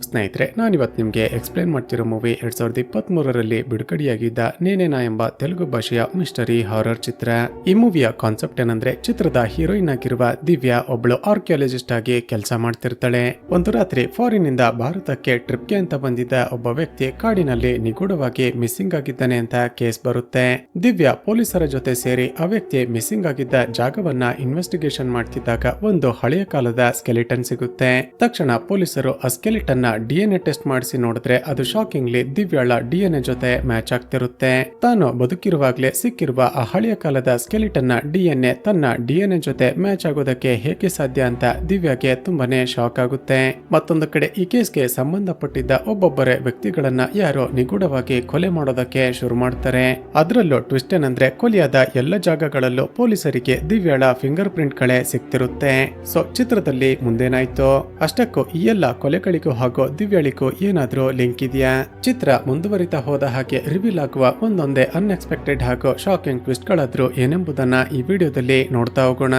ಸ್ನೇಹಿತರೆ, ನಾನಿವತ್ತು ನಿಮಗೆ ಎಕ್ಸ್ಪ್ಲೇನ್ ಮಾಡ್ತಿರೋ ಮೂವಿ 2023ರಲ್ಲಿ ಬಿಡುಗಡೆಯಾಗಿದ್ದ ನೇನೇನಾ ಎಂಬ ತೆಲುಗು ಭಾಷೆಯ ಮಿಸ್ಟರಿ ಹಾರರ್ ಚಿತ್ರ. ಈ ಮೂವಿಯ ಕಾನ್ಸೆಪ್ಟ್ ಏನಂದ್ರೆ, ಚಿತ್ರದ ಹೀರೋಯಿನ್ ಆಗಿರುವ ದಿವ್ಯಾ ಒಬ್ಳು ಆರ್ಕಿಯಾಲಜಿಸ್ಟ್ ಆಗಿ ಕೆಲಸ ಮಾಡ್ತಿರ್ತಾಳೆ. ಒಂದು ರಾತ್ರಿ ಫಾರಿನ್ ಇಂದ ಭಾರತಕ್ಕೆ ಟ್ರಿಪ್ಗೆ ಅಂತ ಬಂದಿದ್ದ ಒಬ್ಬ ವ್ಯಕ್ತಿ ಕಾಡಿನಲ್ಲಿ ನಿಗೂಢವಾಗಿ ಮಿಸ್ಸಿಂಗ್ ಆಗಿದ್ದಾನೆ ಅಂತ ಕೇಸ್ ಬರುತ್ತೆ. ದಿವ್ಯಾ ಪೊಲೀಸರ ಜೊತೆ ಸೇರಿ ಆ ವ್ಯಕ್ತಿ ಮಿಸ್ಸಿಂಗ್ ಆಗಿದ್ದ ಜಾಗವನ್ನ ಇನ್ವೆಸ್ಟಿಗೇಷನ್ ಮಾಡ್ತಿದ್ದಾಗ ಒಂದು ಹಳೆಯ ಕಾಲದ ಸ್ಕೆಲಿಟನ್ ಸಿಗುತ್ತೆ. ತಕ್ಷಣ ಪೊಲೀಸರು ಆ ಸ್ಕೆಲಿಟನ್ DNA ಟೆಸ್ಟ್ ಮಾಡಿಸಿ ನೋಡಿದ್ರೆ ಅದು ಶಾಕಿಂಗ್ಲಿ ದಿವ್ಯಾಳ DNA ಜೊತೆ ಮ್ಯಾಚ್ ಆಗ್ತಿರುತ್ತೆ. ತಾನು ಬದುಕಿರುವಾಗ್ಲೇ ಸಿಕ್ಕಿರುವ ಆ ಹಳೆಯ ಕಾಲದ ಸ್ಕೆಲಿಟನ್ ನ DNA ತನ್ನ DNA ಜೊತೆ ಮ್ಯಾಚ್ ಆಗೋದಕ್ಕೆ ಹೇಗೆ ಸಾಧ್ಯ ಅಂತ ದಿವ್ಯಾಗೆ ತುಂಬಾನೇ ಶಾಕ್ ಆಗುತ್ತೆ. ಮತ್ತೊಂದು ಕಡೆ ಈ ಕೇಸ್ಗೆ ಸಂಬಂಧಪಟ್ಟಿದ್ದ ಒಬ್ಬೊಬ್ಬರೇ ವ್ಯಕ್ತಿಗಳನ್ನ ಯಾರೋ ನಿಗೂಢವಾಗಿ ಕೊಲೆ ಮಾಡೋದಕ್ಕೆ ಶುರು ಮಾಡ್ತಾರೆ. ಅದರಲ್ಲೂ ಟ್ವಿಸ್ಟ್ ಏನಂದ್ರೆ, ಕೊಲೆಯಾದ ಎಲ್ಲ ಜಾಗಗಳಲ್ಲೂ ಪೊಲೀಸರಿಗೆ ದಿವ್ಯಾಳ ಫಿಂಗರ್ ಪ್ರಿಂಟ್ ಗಳೇ ಸಿಕ್ತಿರುತ್ತೆ. ಸೊ ಚಿತ್ರದಲ್ಲಿ ಮುಂದೇನಾಯ್ತು? ಅಷ್ಟಕ್ಕೂ ಈ ಎಲ್ಲ ಕೊಲೆಗಳಿಗೂ ಹಾಗೂ ದಿವ್ಯಾಳಿಗೂ ಏನಾದ್ರೂ ಲಿಂಕ್ ಇದೆಯಾ? ಚಿತ್ರ ಮುಂದುವರಿತಾ ಹೋದ ಹಾಗೆ ರಿವೀಲ್ ಆಗುವ ಒಂದೊಂದೇ ಅನ್ಎಕ್ಸ್ಪೆಕ್ಟೆಡ್ ಹಾಗೂ ಶಾಕಿಂಗ್ ಟ್ವಿಸ್ಟ್ ಗಳಾದ್ರೂ ಏನೆಂಬುದನ್ನ ಈ ವಿಡಿಯೋದಲ್ಲಿ ನೋಡ್ತಾ ಹೋಗೋಣ.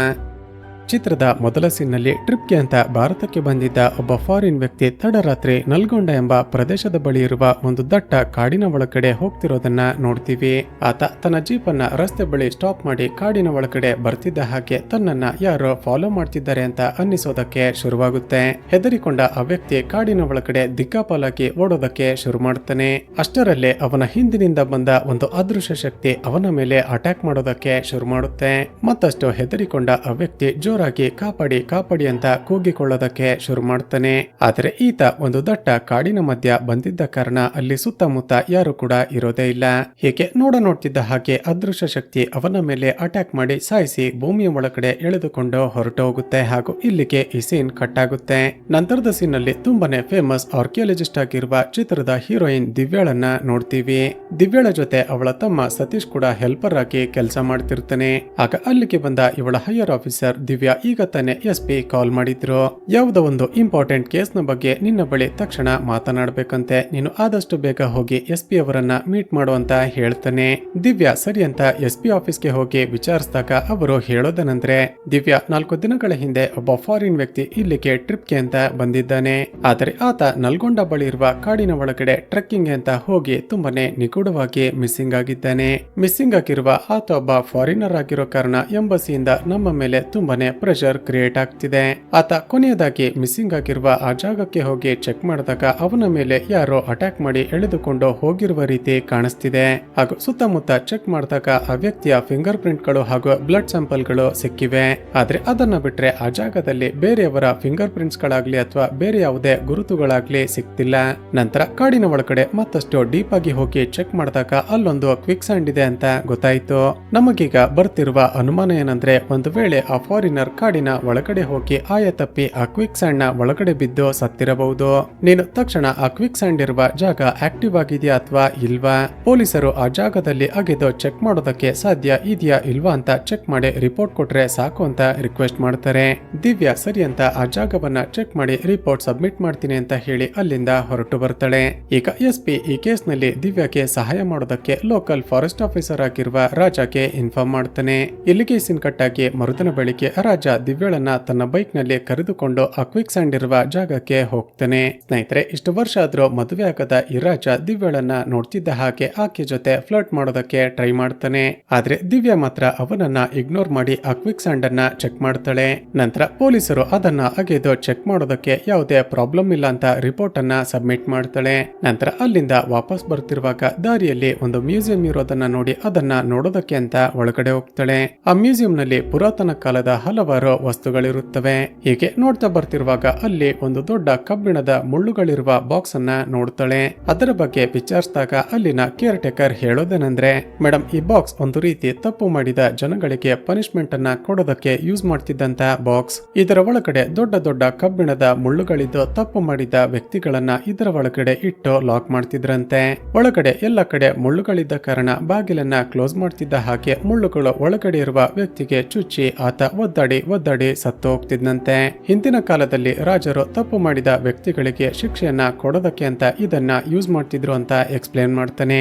ಚಿತ್ರದ ಮೊದಲ ಸೀನ್ನಲ್ಲಿ ಟ್ರಿಪ್ಗೆ ಅಂತ ಭಾರತಕ್ಕೆ ಬಂದಿದ್ದ ಒಬ್ಬ ಫಾರಿನ್ ವ್ಯಕ್ತಿ ತಡರಾತ್ರಿ ನಲ್ಗೊಂಡ ಎಂಬ ಪ್ರದೇಶದ ಬಳಿ ಇರುವ ಒಂದು ದಟ್ಟ ಕಾಡಿನ ಒಳಗಡೆ ಹೋಗ್ತಿರೋದನ್ನ ನೋಡ್ತೀವಿ. ಆತ ತನ್ನ ಜೀಪನ್ನ ರಸ್ತೆ ಬಳಿ ಸ್ಟಾಪ್ ಮಾಡಿ ಕಾಡಿನ ಒಳಗಡೆ ಬರ್ತಿದ್ದ ಹಾಗೆ ತನ್ನನ್ನ ಯಾರೋ ಫಾಲೋ ಮಾಡ್ತಿದ್ದಾರೆ ಅಂತ ಅನ್ನಿಸೋದಕ್ಕೆ ಶುರುವಾಗುತ್ತೆ. ಹೆದರಿಕೊಂಡ ಆ ವ್ಯಕ್ತಿ ಕಾಡಿನ ಒಳಗಡೆ ದಿಕ್ಕಾಪಾಲಾಗಿ ಓಡೋದಕ್ಕೆ ಶುರು ಮಾಡ್ತಾನೆ. ಅಷ್ಟರಲ್ಲೇ ಅವನ ಹಿಂದಿನಿಂದ ಬಂದ ಒಂದು ಅದೃಶ್ಯ ಶಕ್ತಿ ಅವನ ಮೇಲೆ ಅಟ್ಯಾಕ್ ಮಾಡೋದಕ್ಕೆ ಶುರು ಮಾಡುತ್ತೆ. ಮತ್ತಷ್ಟು ಹೆದರಿಕೊಂಡ ಆ ವ್ಯಕ್ತಿ ಜೋರಾಗಿ ಕಾಪಾಡಿ ಕಾಪಾಡಿ ಅಂತ ಕೂಗಿಕೊಳ್ಳೋದಕ್ಕೆ ಶುರು ಮಾಡ್ತಾನೆ. ಆದರೆ ಈತ ಒಂದು ದಟ್ಟ ಕಾಡಿನ ಮಧ್ಯ ಬಂದಿದ್ದ ಕಾರಣ ಅಲ್ಲಿ ಸುತ್ತಮುತ್ತ ಯಾರು ಕೂಡ ಇರೋದೇ ಇಲ್ಲ. ಹೀಗೆ ನೋಡ್ತಿದ್ದ ಹಾಗೆ ಅದೃಶ್ಯ ಶಕ್ತಿ ಅವನ ಮೇಲೆ ಅಟ್ಯಾಕ್ ಮಾಡಿ ಸಾಯಿಸಿ ಭೂಮಿಯ ಒಳಗಡೆ ಎಳೆದುಕೊಂಡು ಹೊರಟು ಹೋಗುತ್ತೆ. ಹಾಗೂ ಇಲ್ಲಿಗೆ ಈ ಸೀನ್ ಕಟ್ ಆಗುತ್ತೆ. ನಂತರದ ಸೀನ್ ಅಲ್ಲಿ ತುಂಬಾನೇ ಫೇಮಸ್ ಆರ್ಕಿಯಾಲಜಿಸ್ಟ್ ಆಗಿರುವ ಚಿತ್ರದ ಹೀರೋಯಿನ್ ದಿವ್ಯಾಳನ್ನ ನೋಡ್ತೀವಿ. ದಿವ್ಯಾಳ ಜೊತೆ ಅವಳ ತಮ್ಮ ಸತೀಶ್ ಕೂಡ ಹೆಲ್ಪರ್ ಆಗಿ ಕೆಲಸ ಮಾಡ್ತಿರ್ತಾನೆ. ಆಗ ಅಲ್ಲಿಗೆ ಬಂದ ಇವಳ ಹೈಯರ್ ಆಫೀಸರ್ ದಿವ್ಯಾ ಈಗ ತಾನೆ SP ಕಾಲ್ ಮಾಡಿದ್ರು. ಯಾವುದೋ ಒಂದು ಇಂಪಾರ್ಟೆಂಟ್ ಕೇಸ್ ನ ಬಗ್ಗೆ ನಿನ್ನ ಬಳಿ ತಕ್ಷಣ ಮಾತನಾಡಬೇಕಂತೆ, ನೀನು ಆದಷ್ಟು ಬೇಗ ಹೋಗಿ SP ಅವರನ್ನ ಮೀಟ್ ಮಾಡುವಂತ ಹೇಳ್ತಾನೆ. ದಿವ್ಯಾ ಸರಿ ಅಂತ SP ಆಫೀಸ್ಗೆ ಹೋಗಿ ವಿಚಾರಿಸಿದಾಗ ಅವರು ಹೇಳೋದನಂದ್ರೆ, ದಿವ್ಯಾ 4 ದಿನಗಳ ಹಿಂದೆ ಒಬ್ಬ ಫಾರಿನ್ ವ್ಯಕ್ತಿ ಇಲ್ಲಿಗೆ ಟ್ರಿಪ್ಗೆ ಅಂತ ಬಂದಿದ್ದಾನೆ. ಆದರೆ ಆತ ನಲ್ಗೊಂಡ ಬಳಿ ಇರುವ ಕಾಡಿನ ಒಳಗಡೆ ಟ್ರೆಕ್ಕಿಂಗ್ ಅಂತ ಹೋಗಿ ತುಂಬಾನೇ ನಿಗೂಢವಾಗಿ ಮಿಸ್ಸಿಂಗ್ ಆಗಿದ್ದಾನೆ. ಮಿಸ್ಸಿಂಗ್ ಆಗಿರುವ ಆತ ಒಬ್ಬ ಫಾರಿನರ್ ಆಗಿರೋ ಕಾರಣ ಎಂಬಸಿಯಿಂದ ನಮ್ಮ ಮೇಲೆ ತುಂಬಾನೇ ಪ್ರೆಷರ್ ಕ್ರಿಯೇಟ್ ಆಗ್ತಿದೆ. ಆತ ಕೊನೆಯದಾಗಿ ಮಿಸ್ಸಿಂಗ್ ಆಗಿರುವ ಆ ಜಾಗಕ್ಕೆ ಹೋಗಿ ಚೆಕ್ ಮಾಡಿದಾಗ ಅವನ ಮೇಲೆ ಯಾರೋ ಅಟ್ಯಾಕ್ ಮಾಡಿ ಎಳೆದುಕೊಂಡು ಹೋಗಿರುವ ರೀತಿ ಕಾಣಿಸ್ತಿದೆ. ಹಾಗೂ ಸುತ್ತಮುತ್ತ ಚೆಕ್ ಮಾಡಿದಾಗ ಆ ವ್ಯಕ್ತಿಯ ಫಿಂಗರ್ ಪ್ರಿಂಟ್ ಗಳು ಹಾಗೂ ಬ್ಲಡ್ ಸ್ಯಾಂಪಲ್ ಗಳು ಸಿಕ್ಕಿವೆ. ಆದ್ರೆ ಅದನ್ನ ಬಿಟ್ರೆ ಆ ಜಾಗದಲ್ಲಿ ಬೇರೆಯವರ ಫಿಂಗರ್ ಪ್ರಿಂಟ್ಸ್ ಗಳಾಗ್ಲಿ ಅಥವಾ ಬೇರೆ ಯಾವುದೇ ಗುರುತುಗಳಾಗ್ಲಿ ಸಿಕ್ತಿಲ್ಲ. ನಂತರ ಕಾಡಿನ ಒಳಗಡೆ ಮತ್ತಷ್ಟು ಡೀಪ್ ಆಗಿ ಹೋಗಿ ಚೆಕ್ ಮಾಡಿದಾಗ ಅಲ್ಲೊಂದು ಕ್ವಿಕ್ ಸ್ಯಾಂಡ್ ಇದೆ ಅಂತ ಗೊತ್ತಾಯ್ತು. ನಮಗೀಗ ಬರ್ತಿರುವ ಅನುಮಾನ ಏನಂದ್ರೆ, ಒಂದು ವೇಳೆ ಆ ಫಾರಿನರ್ ಕಾಡಿನ ಒಳಗಡೆ ಹೋಗಿ ಆಯ ತಪ್ಪಿ ಆ ಕ್ವಿಕ್ ಸ್ಯಾಂಡ್ ನ ಒಳಗಡೆ ಬಿದ್ದು ಸತ್ತಿರಬಹುದು. ನೀನು ತಕ್ಷಣ ಆ ಕ್ವಿಕ್ ಸ್ಯಾಂಡ್ ಇರುವ ಜಾಗ ಆಕ್ಟಿವ್ ಆಗಿದೆಯಾ ಅಥವಾ ಇಲ್ವಾ, ಪೊಲೀಸರು ಆ ಜಾಗದಲ್ಲಿ ಅಗೆದು ಚೆಕ್ ಮಾಡೋದಕ್ಕೆ ಸಾಧ್ಯ ಇದೆಯಾ ಇಲ್ವಾ ಅಂತ ಚೆಕ್ ಮಾಡಿ ರಿಪೋರ್ಟ್ ಕೊಟ್ರೆ ಸಾಕು ಅಂತ ರಿಕ್ವೆಸ್ಟ್ ಮಾಡ್ತಾರೆ. ದಿವ್ಯಾ ಸರಿ ಅಂತ ಆ ಜಾಗವನ್ನ ಚೆಕ್ ಮಾಡಿ ರಿಪೋರ್ಟ್ ಸಬ್ಮಿಟ್ ಮಾಡ್ತೀನಿ ಅಂತ ಹೇಳಿ ಅಲ್ಲಿಂದ ಹೊರಟು ಬರ್ತಾಳೆ. ಈಗ SP ಈ ಕೇಸ್ ನಲ್ಲಿ ದಿವ್ಯಾಗೆ ಸಹಾಯ ಮಾಡೋದಕ್ಕೆ ಲೋಕಲ್ ಫಾರೆಸ್ಟ್ ಆಫೀಸರ್ ಆಗಿರುವ ರಾಜಾಗೆ ಇನ್ಫಾರ್ಮ್ ಮಾಡ್ತಾನೆ. ಇಲ್ಲಿಗೆ ಸೀನ್ ಕಟ್ ಆಗಿ ಮರುದಿನ ಬೆಳಿಗ್ಗೆ ರಾಜ ದಿವ್ಯಾಳನ್ನ ತನ್ನ ಬೈಕ್ ನಲ್ಲಿ ಕರೆದುಕೊಂಡು ಆ ಕ್ವಿಕ್ ಸ್ಯಾಂಡ್ ಇರುವ ಜಾಗಕ್ಕೆ ಹೋಗ್ತಾನೆ. ಸ್ನೇಹಿತರೆ, ಇಷ್ಟು ವರ್ಷ ಆದ್ರೂ ಮದುವೆ ಆಗದ ಈ ರಾಜ ದಿವ್ಯಾಳನ್ನ ನೋಡ್ತಿದ್ದ ಹಾಗೆ ಆಕೆ ಜೊತೆ ಫ್ಲರ್ಟ್ ಮಾಡೋದಕ್ಕೆ ಟ್ರೈ ಮಾಡ್ತಾನೆ. ಆದ್ರೆ ದಿವ್ಯಾ ಮಾತ್ರ ಅವನನ್ನ ಇಗ್ನೋರ್ ಮಾಡಿ ಆ ಕ್ವಿಕ್ ಸ್ಯಾಂಡ್ ಅನ್ನ ಚೆಕ್ ಮಾಡ್ತಾಳೆ. ನಂತರ ಪೊಲೀಸರು ಅದನ್ನ ಅಗೆದು ಚೆಕ್ ಮಾಡೋದಕ್ಕೆ ಯಾವುದೇ ಪ್ರಾಬ್ಲಮ್ ಇಲ್ಲ ಅಂತ ರಿಪೋರ್ಟ್ ಅನ್ನ ಸಬ್ಮಿಟ್ ಮಾಡ್ತಾಳೆ. ನಂತರ ಅಲ್ಲಿಂದ ವಾಪಸ್ ಬರ್ತಿರುವಾಗ ದಾರಿಯಲ್ಲಿ ಒಂದು ಮ್ಯೂಸಿಯಂ ಇರೋದನ್ನ ನೋಡಿ ಅದನ್ನ ನೋಡೋದಕ್ಕೆ ಅಂತ ಒಳಗಡೆ ಹೋಗ್ತಾಳೆ. ಆ ಮ್ಯೂಸಿಯಂ ನಲ್ಲಿ ಪುರಾತನ ಕಾಲದ ಹಲವಾರು ವಸ್ತುಗಳಿರುತ್ತವೆ. ಹೀಗೆ ನೋಡ್ತಾ ಬರ್ತಿರುವಾಗ ಅಲ್ಲಿ ಒಂದು ದೊಡ್ಡ ಕಬ್ಬಿಣದ ಮುಳ್ಳುಗಳಿರುವ ಬಾಕ್ಸ್ ಅನ್ನ ನೋಡ್ತಾಳೆ. ಅದರ ಬಗ್ಗೆ ವಿಚಾರಿಸಿದಾಗ ಅಲ್ಲಿನ ಕೇರ್ ಟೇಕರ್ ಹೇಳೋದೇನೆಂದ್ರೆ, ಮೇಡಮ್, ಈ ಬಾಕ್ಸ್ ಒಂದು ರೀತಿ ತಪ್ಪು ಮಾಡಿದ ಜನಗಳಿಗೆ ಪನಿಷ್ಮೆಂಟ್ ಅನ್ನ ಕೊಡೋದಕ್ಕೆ ಯೂಸ್ ಮಾಡ್ತಿದ್ದಂತ ಬಾಕ್ಸ್. ಇದರ ಒಳಗಡೆ ದೊಡ್ಡ ದೊಡ್ಡ ಕಬ್ಬಿಣದ ಮುಳ್ಳುಗಳಿದ್ದು ತಪ್ಪು ಮಾಡಿದ ವ್ಯಕ್ತಿಗಳನ್ನ ಇದರ ಒಳಗಡೆ ಇಟ್ಟು ಲಾಕ್ ಮಾಡ್ತಿದ್ರಂತೆ. ಒಳಗಡೆ ಎಲ್ಲ ಕಡೆ ಮುಳ್ಳುಗಳಿದ್ದ ಕಾರಣ ಬಾಗಿಲನ್ನ ಕ್ಲೋಸ್ ಮಾಡ್ತಿದ್ದ ಹಾಗೆ ಮುಳ್ಳುಗಳು ಒಳಗಡೆ ಇರುವ ವ್ಯಕ್ತಿಗೆ ಚುಚ್ಚಿ ಆತ ಒದ್ದಾಡಿ ಸತ್ತು ಹೋಗ್ತಿದ್ನಂತೆ. ಹಿಂದಿನ ಕಾಲದಲ್ಲಿ ರಾಜರು ತಪ್ಪು ಮಾಡಿದ ವ್ಯಕ್ತಿಗಳಿಗೆ ಶಿಕ್ಷೆಯನ್ನ ಕೊಡೋದಕ್ಕೆ ಅಂತ ಇದನ್ನ ಯೂಸ್ ಮಾಡ್ತಿದ್ರು ಅಂತ ಎಕ್ಸ್ಪ್ಲೇನ್ ಮಾಡ್ತಾನೆ.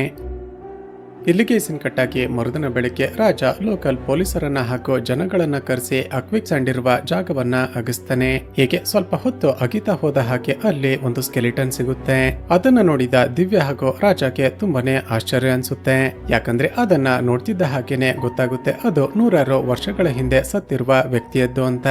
ಇಲ್ಲಿಗೆ ಸೀನ್ ಕಟ್ಟಾಗಿ ಮರುದಿನ ಬೆಳಿಗ್ಗೆ ರಾಜ ಲೋಕಲ್ ಪೊಲೀಸರನ್ನ ಹಾಗೂ ಜನಗಳನ್ನ ಕರೆಸಿ ಅಕ್ವಿಕ್ ಸ್ಯಾಂಡ್ ಇರುವ ಜಾಗವನ್ನ ಅಗಿಸ್ತಾನೆ. ಹೀಗೆ ಸ್ವಲ್ಪ ಹೊತ್ತು ಅಗಿತಾ ಹೋದ ಹಾಗೆ ಅಲ್ಲಿ ಒಂದು ಸ್ಕೆಲಿಟನ್ ಸಿಗುತ್ತೆ. ಅದನ್ನ ನೋಡಿದ ದಿವ್ಯಾ ಹಾಗೂ ರಾಜಗೆ ತುಂಬಾನೇ ಆಶ್ಚರ್ಯ ಅನ್ಸುತ್ತೆ. ಯಾಕಂದ್ರೆ ಅದನ್ನ ನೋಡ್ತಿದ್ದ ಹಾಗೇನೆ ಗೊತ್ತಾಗುತ್ತೆ ಅದು ನೂರಾರು ವರ್ಷಗಳ ಹಿಂದೆ ಸತ್ತಿರುವ ವ್ಯಕ್ತಿಯದ್ದು ಅಂತ.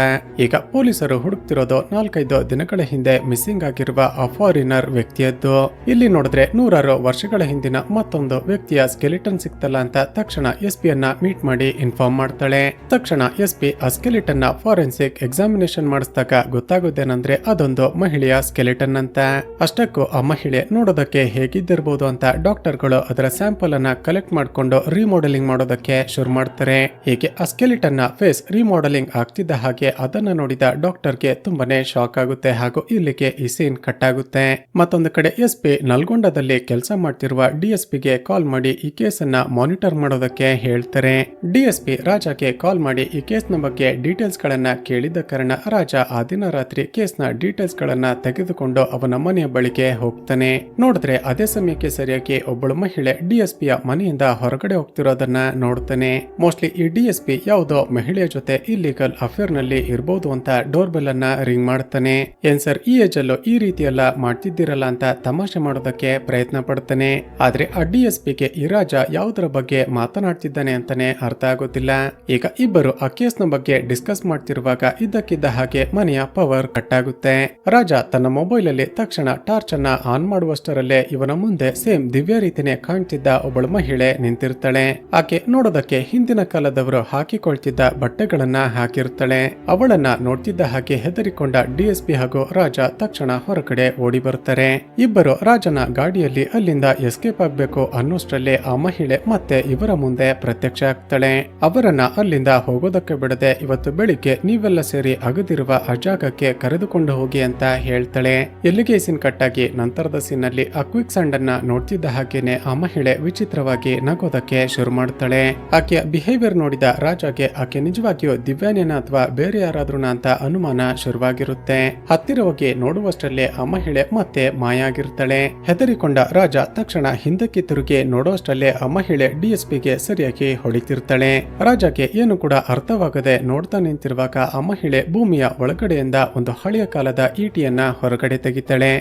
ಈಗ ಪೊಲೀಸರು ಹುಡುಕ್ತಿರೋದು 4-5 ದಿನಗಳ ಹಿಂದೆ ಮಿಸ್ಸಿಂಗ್ ಆಗಿರುವ ಆ ಫಾರಿನರ್ ವ್ಯಕ್ತಿಯದ್ದು. ಇಲ್ಲಿ ನೋಡಿದ್ರೆ ನೂರಾರು ವರ್ಷಗಳ ಹಿಂದಿನ ಮತ್ತೊಂದು ವ್ಯಕ್ತಿಯ ಸ್ಕೆಲಿಟನ್ ಸಿಕ್ತಲ್ಲ ಅಂತ ತಕ್ಷಣ SP ಯನ್ನ ಮೀಟ್ ಮಾಡಿ ಇನ್ಫಾರ್ಮ್ ಮಾಡ್ತಾಳೆ. ತಕ್ಷಣ SP ಆ ಸ್ಕೆಲಿಟನ್ ನ ಫಾರೆನ್ಸಿಕ್ ಎಕ್ಸಾಮಿನೇಷನ್ ಮಾಡಿಸಿದಾಗ ಗೊತ್ತಾಗೋದೇನಂದ್ರೆ ಅದೊಂದು ಮಹಿಳೆಯ ಸ್ಕೆಲಿಟನ್ ಅಂತ. ಅಷ್ಟಕ್ಕೂ ಆ ಮಹಿಳೆ ನೋಡೋದಕ್ಕೆ ಹೇಗಿದ್ದಿರಬಹುದು ಅಂತ ಡಾಕ್ಟರ್ಗಳು ಅದರ ಸ್ಯಾಂಪಲ್ ಅನ್ನ ಕಲೆಕ್ಟ್ ಮಾಡ್ಕೊಂಡು ರಿಮೋಡೆಲಿಂಗ್ ಮಾಡೋದಕ್ಕೆ ಶುರು ಮಾಡ್ತಾರೆ. ಹೀಗೆ ಆ ಸ್ಕೆಲಿಟನ್ ನ ಫೇಸ್ ರಿಮೋಡೆಲಿಂಗ್ ಆಗ್ತಿದ್ದ ಹಾಗೆ ಅದನ್ನ ನೋಡಿದ ಡಾಕ್ಟರ್ಗೆ ತುಂಬಾನೇ ಶಾಕ್ ಆಗುತ್ತೆ ಹಾಗೂ ಇಲ್ಲಿಗೆ ಈ ಸೀನ್ ಕಟ್ ಆಗುತ್ತೆ. ಮತ್ತೊಂದು ಕಡೆ SP ನಲ್ಗೊಂಡದಲ್ಲಿ ಕೆಲಸ ಮಾಡ್ತಿರುವ DSP ಗೆ ಕಾಲ್ ಮಾಡಿ ಈ ಕೇಸ್ ಅನ್ನ ಮಾನಿಟರ್ ಮಾಡೋದಕ್ಕೆ ಹೇಳ್ತಾರೆ. DSP ರಾಜಾಗೆ ಕಾಲ್ ಮಾಡಿ ಈ ಕೇಸ್ ನ ಬಗ್ಗೆ ಡೀಟೇಲ್ಸ್ ಗಳನ್ನ ಕೇಳಿದ ಕಾರಣ ರಾಜ ಆ ದಿನ ರಾತ್ರಿ ಕೇಸ್ ನ ಡೀಟೇಲ್ಸ್ ಗಳನ್ನ ತೆಗೆದುಕೊಂಡು ಅವನ ಮನೆಯ ಬಳಿಗೆ ಹೋಗ್ತಾನೆ. ನೋಡಿದ್ರೆ ಅದೇ ಸಮಯಕ್ಕೆ ಸರಿಯಾಗಿ ಒಬ್ಬಳು ಮಹಿಳೆ DSP ಯ ಮನೆಯಿಂದ ಹೊರಗಡೆ ಹೋಗ್ತಿರೋದನ್ನ ನೋಡ್ತಾನೆ. ಮೋಸ್ಟ್ಲಿ ಈ DSP ಯಾವುದೋ ಮಹಿಳೆಯ ಜೊತೆ ಇಲ್ಲಿಗಲ್ ಅಫೇರ್ ನಲ್ಲಿ ಇರಬಹುದು ಅಂತ ಡೋರ್ ಬೆಲ್ ಅನ್ನ ರಿಂಗ್ ಮಾಡ್ತಾನೆ. ಏನ್ ಸರ್ ಈ ಏಜ್ ಅಲ್ಲೂ ಈ ರೀತಿ ಎಲ್ಲ ಮಾಡ್ತಿದ್ದೀರಲ್ಲ ಅಂತ ತಮಾಷೆ ಮಾಡೋದಕ್ಕೆ ಪ್ರಯತ್ನ ಪಡ್ತಾನೆ. ಆದ್ರೆ ಆ DSP ಗೆ ಈ ರಾಜ ಯಾವುದರ ಬಗ್ಗೆ ಮಾತನಾಡ್ತಿದ್ದಾನೆ ಅಂತಾನೆ ಅರ್ಥ ಆಗೋದಿಲ್ಲ. ಈಗ ಇಬ್ಬರು ಆ ಕೇಸ್ ನ ಬಗ್ಗೆ ಡಿಸ್ಕಸ್ ಮಾಡ್ತಿರುವಾಗ ಇದ್ದಕ್ಕಿದ್ದ ಹಾಗೆ ಮನೆಯ ಪವರ್ ಕಟ್ ಆಗುತ್ತೆ. ರಾಜ ತನ್ನ ಮೊಬೈಲ್ ಅಲ್ಲಿ ತಕ್ಷಣ ಟಾರ್ಚ್ ಅನ್ನ ಆನ್ ಮಾಡುವಷ್ಟರಲ್ಲೇ ಇವನ ಮುಂದೆ ಸೇಮ್ ದಿವ್ಯ ರೀತಿನೇ ಕಾಣ್ತಿದ್ದ ಒಬ್ಬಳು ಮಹಿಳೆ ನಿಂತಿರ್ತಾಳೆ. ಆಕೆ ನೋಡೋದಕ್ಕೆ ಹಿಂದಿನ ಕಾಲದವರು ಹಾಕಿಕೊಳ್ತಿದ್ದ ಬಟ್ಟೆಗಳನ್ನ ಹಾಕಿರ್ತಾಳೆ. ಅವಳನ್ನ ನೋಡ್ತಿದ್ದ ಹಾಗೆ ಹೆದರಿಕೊಂಡ DSP ಹಾಗೂ ರಾಜ ತಕ್ಷಣ ಹೊರಗಡೆ ಓಡಿ ಬರ್ತಾರೆ. ಇಬ್ಬರು ರಾಜನ ಗಾಡಿಯಲ್ಲಿ ಅಲ್ಲಿಂದ ಎಸ್ಕೇಪ್ ಆಗ್ಬೇಕು ಅನ್ನೋಷ್ಟರಲ್ಲೇ ಆ ಮಹಿಳೆ ಮತ್ತೆ ಇವರ ಮುಂದೆ ಪ್ರತ್ಯಕ್ಷ ಆಗ್ತಾಳೆ. ಅವರನ್ನ ಅಲ್ಲಿಂದ ಹೋಗೋದಕ್ಕೆ ಬಿಡದೆ ಇವತ್ತು ಬೆಳಿಗ್ಗೆ ನೀವೆಲ್ಲ ಸೇರಿ ಅಗದಿರುವ ಆ ಜಾಗಕ್ಕೆ ಕರೆದುಕೊಂಡು ಹೋಗಿ ಅಂತ ಹೇಳ್ತಾಳೆ. ಎಲ್ಲಿಗೆ ಸೀನ್ ಕಟ್ಟಾಗಿ ನಂತರದ ಸೀನ್ ಅಲ್ಲಿ ಅಕ್ವಿಕ್ ಸ್ಯಾಂಡ್ ಅನ್ನ ನೋಡ್ತಿದ್ದ ಹಾಗೇನೆ ಆ ಮಹಿಳೆ ವಿಚಿತ್ರವಾಗಿ ನಗೋದಕ್ಕೆ ಶುರು ಮಾಡ್ತಾಳೆ. ಆಕೆಯ ಬಿಹೇವಿಯರ್ ನೋಡಿದ ರಾಜಗೆ ಆಕೆ ನಿಜವಾಗಿಯೂ ದಿವ್ಯಾನೇನ ಅಥವಾ ಬೇರೆ ಯಾರಾದ್ರೂನ ಅಂತ ಅನುಮಾನ ಶುರುವಾಗಿರುತ್ತೆ. ಹತ್ತಿರ ಹೋಗಿ ನೋಡುವಷ್ಟರಲ್ಲೇ ಆ ಮಹಿಳೆ ಮತ್ತೆ ಮಾಯ ಆಗಿರ್ತಾಳೆ. ಹೆದರಿಕೊಂಡ ರಾಜ ತಕ್ಷಣ ಹಿಂದಕ್ಕೆ ತಿರುಗಿ ನೋಡುವಷ್ಟರಲ್ಲೇ ಆ ಮಹಿಳೆ DSP ಗೆ ಸರಿಯಾಗಿ ಹೊಡಿತಿರ್ತಾಳೆ. ರಾಜಕ್ಕೆ ಏನು ಕೂಡ ಅರ್ಥವಾಗದೆ ನೋಡ್ತಾ ನಿಂತಿರುವಾಗ ಆ ಮಹಿಳೆ ಭೂಮಿಯ ಒಳಗಡೆಯಿಂದ ಒಂದು ಹಳೆಯ ಕಾಲದ ಈಟಿಯನ್ನ ಹೊರಗಡೆ ತೆಗಿತಾಳೆ.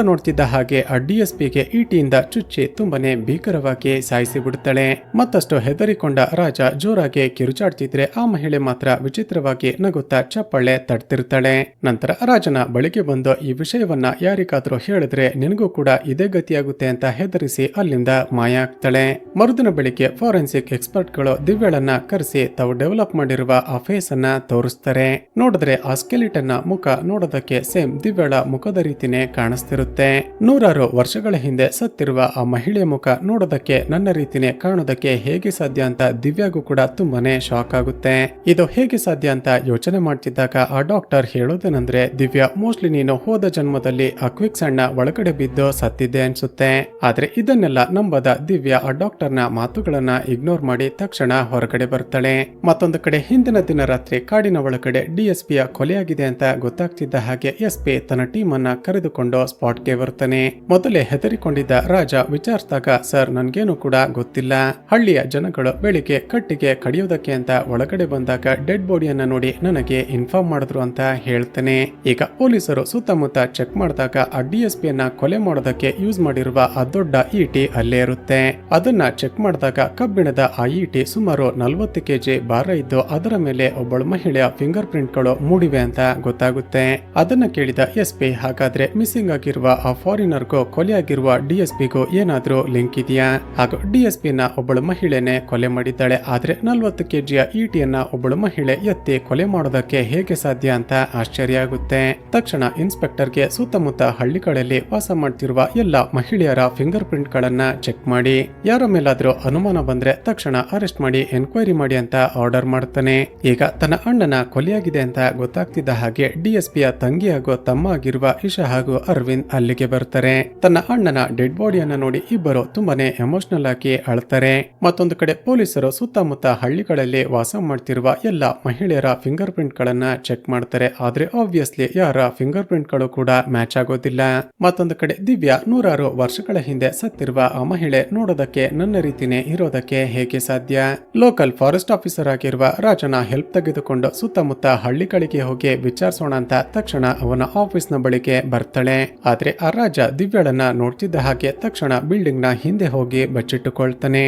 ನೋಡ್ತಿದ್ದ ಹಾಗೆ ಆ DSP ಗೆ ಈಟಿಯಿಂದ ಚುಚ್ಚಿ ತುಂಬಾನೇ ಭೀಕರವಾಗಿ ಸಾಯಿಸಿ ಬಿಡ್ತಾಳೆ. ಮತ್ತಷ್ಟು ಹೆದರಿಕೊಂಡ ರಾಜ ಜೋರಾಗಿ ಕಿರುಚಾಡ್ತಿದ್ರೆ ಆ ಮಹಿಳೆ ಮಾತ್ರ ವಿಚಿತ್ರವಾಗಿ ನಗುತ್ತಾ ಚಪ್ಪಾಳೆ ತಡ್ತಿರ್ತಾಳೆ. ನಂತರ ರಾಜನ ಬಳಿಗೆ ಬಂದು ಈ ವಿಷಯವನ್ನ ಯಾರಿಗಾದ್ರೂ ಹೇಳಿದ್ರೆ ನಿನಗೂ ಕೂಡ ಇದೇ ಗತಿಯಾಗುತ್ತೆ ಅಂತ ಹೆದರಿಸಿ ಅಲ್ಲಿಂದ ಮಾಯ ಆಗ್ತಾಳೆ. ಮರುದಿನ ಬೆಳಿಗ್ಗೆ ಫಾರೆನ್ಸಿಕ್ ಎಕ್ಸ್ಪರ್ಟ್ ಗಳು ದಿವ್ಯಳನ್ನ ಕರೆಸಿ ತಾವು ಡೆವಲಪ್ ಮಾಡಿರುವ ಆ ಫೇಸ್ ಅನ್ನ ತೋರಿಸ್ತಾರೆ. ನೋಡಿದ್ರೆ ಆ ಸ್ಕೆಲಿಟನ್ ನ ಮುಖ ನೋಡೋದಕ್ಕೆ ಸೇಮ್ ದಿವ್ಯಳ ಮುಖದ ರೀತಿನೇ ಕಾಣಿಸ್ತಿರುತ್ತೆ. ನೂರಾರು ವರ್ಷಗಳ ಹಿಂದೆ ಸತ್ತಿರುವ ಆ ಮಹಿಳೆಯ ಮುಖ ನೋಡೋದಕ್ಕೆ ನನ್ನ ರೀತಿನೇ ಕಾಣೋದಕ್ಕೆ ಹೇಗೆ ಸಾಧ್ಯ ಅಂತ ದಿವ್ಯಾಗೂ ಕೂಡ ತುಂಬಾನೇ ಶಾಕ್ ಆಗುತ್ತೆ. ಇದು ಹೇಗೆ ಸಾಧ್ಯ ಅಂತ ಯೋಚನೆ ಮಾಡ್ತಿದ್ದಾಗ ಆ ಡಾಕ್ಟರ್ ಹೇಳೋದೇನಂದ್ರೆ ದಿವ್ಯಾ ಮೋಸ್ಟ್ಲಿ ನೀನು ಹೋದ ಜನ್ಮದಲ್ಲಿ ಅಕ್ವಿಕ್ ಸ್ಯಾಂಡ್ ನ ಒಳಗಡೆ ಬಿದ್ದು ಸತ್ತಿದ್ದೆ ಅನ್ಸುತ್ತೆ. ಆದ್ರೆ ಇದನ್ನೆಲ್ಲ ನಂಬದ ದಿವ್ಯಾ ಆ ಡಾಕ್ಟರ್ ನ ಮಾತುಗಳನ್ನ ಇಗ್ನೋರ್ ಮಾಡಿ ತಕ್ಷಣ ಹೊರಗಡೆ ಬರ್ತಾಳೆ. ಮತ್ತೊಂದು ಕಡೆ ಹಿಂದಿನ ದಿನ ರಾತ್ರಿ ಕಾಡಿನ ಒಳಗಡೆ DSP ಯ ಕೊಲೆಯಾಗಿದೆ ಅಂತ ಗೊತ್ತಾಗ್ತಿದ್ದ ಹಾಗೆ SP ತನ್ನ ಟೀಮ್ ಅನ್ನ ಕರೆದುಕೊಂಡು ಸ್ಪಾಟ್ ಗೆ ಬರ್ತಾನೆ. ಮೊದಲೇ ಹೆದರಿಕೊಂಡಿದ್ದ ರಾಜ ವಿಚಾರಿಸಿದಾಗ ಸರ್ ನನ್ಗೇನು ಕೂಡ ಗೊತ್ತಿಲ್ಲ. ಹಳ್ಳಿಯ ಜನಗಳು ಬೆಳಿಗ್ಗೆ ಕಟ್ಟಿಗೆ ಕಡಿಯೋದಕ್ಕೆ ಅಂತ ಒಳಗಡೆ ಬಂದಾಗ ಡೆಡ್ ಬಾಡಿಯನ್ನ ನೋಡಿ ನನಗೆ ಇನ್ಫಾರ್ಮ್ ಮಾಡಿದ್ರು ಅಂತ ಹೇಳ್ತಾನೆ. ಈಗ ಪೊಲೀಸರು ಸುತ್ತಮುತ್ತ ಚೆಕ್ ಮಾಡಿದಾಗ ಆ DSP ಯನ್ನ ಕೊಲೆ ಮಾಡೋದಕ್ಕೆ ಯೂಸ್ ಮಾಡಿರುವ ಆ ದೊಡ್ಡ ಈಟಿ ಅಲ್ಲೇ ಇರುತ್ತೆ. ಅದನ್ನ ಚೆಕ್ ಮಾಡಿದಾಗ ಕಬ್ಬಿಣದ ಆ ಈಟಿ ಸುಮಾರು 40 kg ಭಾರ ಇದ್ದು ಅದರ ಮೇಲೆ ಒಬ್ಬಳು ಮಹಿಳೆಯ ಫಿಂಗರ್ ಪ್ರಿಂಟ್ ಗಳು ಮೂಡಿವೆ ಅಂತ ಗೊತ್ತಾಗುತ್ತೆ. ಅದನ್ನ ಕೇಳಿದ SP ಹಾಗಾದ್ರೆ ಮಿಸ್ಸಿಂಗ್ ಆಗಿರುವ ಆ ಫಾರಿನರ್ಗೂ ಕೊಲೆಯಾಗಿರುವ DSP ಗೂ ಏನಾದ್ರೂ ಲಿಂಕ್ ಇದೆಯಾ? ಹಾಗೂ DSP ನ ಒಬ್ಬಳು ಮಹಿಳೆನೆ ಕೊಲೆ ಮಾಡಿದ್ದಾಳೆ. ಆದ್ರೆ 40 kg ಈಟಿಯನ್ನ ಒಬ್ಬಳು ಮಹಿಳೆ ಎತ್ತಿ ಕೊಲೆ ಮಾಡೋದಕ್ಕೆ ಹೇಗೆ ಸಾಧ್ಯ ಅಂತ ಆಶ್ಚರ್ಯ ಆಗುತ್ತೆ. ತಕ್ಷಣ ಇನ್ಸ್ಪೆಕ್ಟರ್ಗೆ ಸುತ್ತಮುತ್ತ ಹಳ್ಳಿಗಳಲ್ಲಿ ವಾಸ ಮಾಡ್ತಿರುವ ಎಲ್ಲ ಮಹಿಳೆಯರ ಫಿಂಗರ್ ಪ್ರಿಂಟ್ ಗಳನ್ನ ಚೆಕ್ ಮಾಡಿ ಯಾರ ಮೇಲಾದ್ರೂ ಅನುಮಾನ ಬಂದ್ರೆ ತಕ್ಷಣ ಅರೆಸ್ಟ್ ಮಾಡಿ ಎನ್ಕ್ವೈರಿ ಮಾಡಿ ಅಂತ ಆರ್ಡರ್ ಮಾಡ್ತಾನೆ. ಈಗ ತನ್ನ ಅಣ್ಣನ ಕೊಲೆಯಾಗಿದೆ ಅಂತ ಗೊತ್ತಾಗ್ತಿದ್ದ ಹಾಗೆ DSP ಯ ತಂಗಿ ಹಾಗೂ ತಮ್ಮ ಆಗಿರುವ ಇಶಾ ಹಾಗೂ ಅರವಿಂದ್ ಅಲ್ಲಿಗೆ ಬರ್ತಾರೆ. ತನ್ನ ಅಣ್ಣನ ಡೆಡ್ ಬಾಡಿಯನ್ನ ನೋಡಿ ಇಬ್ಬರು ತುಂಬಾನೇ ಎಮೋಷನಲ್ ಆಗಿ ಅಳ್ತಾರೆ. ಮತ್ತೊಂದು ಕಡೆ ಪೊಲೀಸರು ಸುತ್ತಮುತ್ತ ಹಳ್ಳಿಗಳಲ್ಲಿ ವಾಸ ಮಾಡ್ತಿರುವ ಎಲ್ಲ ಮಹಿಳೆಯರ ಫಿಂಗರ್ ಪ್ರಿಂಟ್ ಗಳನ್ನ ಚೆಕ್ ಮಾಡ್ತಾರೆ. ಆದ್ರೆ ಆಬ್ವಿಯಸ್ಲಿ ಯಾರ ಫಿಂಗರ್ ಪ್ರಿಂಟ್ ಗಳು ಕೂಡ ಮ್ಯಾಚ್ ಆಗೋದಿಲ್ಲ. ಮತ್ತೊಂದು ಕಡೆ ದಿವ್ಯಾ ನೂರಾರು ವರ್ಷಗಳ ಹಿಂದೆ ಸತ್ತಿರುವ ಆ ಮಹಿಳೆ ನೋಡೋದಕ್ಕೆ ನನ್ನ ರೀತಿನೇ ಇರೋದಕ್ಕೆ ಹೇಗೆ ಸಾಧ್ಯ? ಲೋಕಲ್ ಫಾರೆಸ್ಟ್ ಆಫೀಸರ್ ಆಗಿರುವ ರಾಜನ ಹೆಲ್ಪ್ ತೆಗೆದುಕೊಂಡು ಸುತ್ತಮುತ್ತ ಹಳ್ಳಿಗಳಿಗೆ ಹೋಗಿ ವಿಚಾರಿಸೋಣ ಅಂತ ತಕ್ಷಣ ಅವನ ಆಫೀಸ್ನ ಬಳಿಗೆ ಬರ್ತಾಳೆ. ಆದ್ರೆ ಆ ರಾಜ ದಿವ್ಯಾಳನ್ನ ನೋಡ್ತಿದ್ದ ಹಾಗೆ ತಕ್ಷಣ ಬಿಲ್ಡಿಂಗ್ ನ ಹಿಂದೆ ಹೋಗಿ ಬಚ್ಚಿಟ್ಟುಕೊಳ್ತಾನೆ.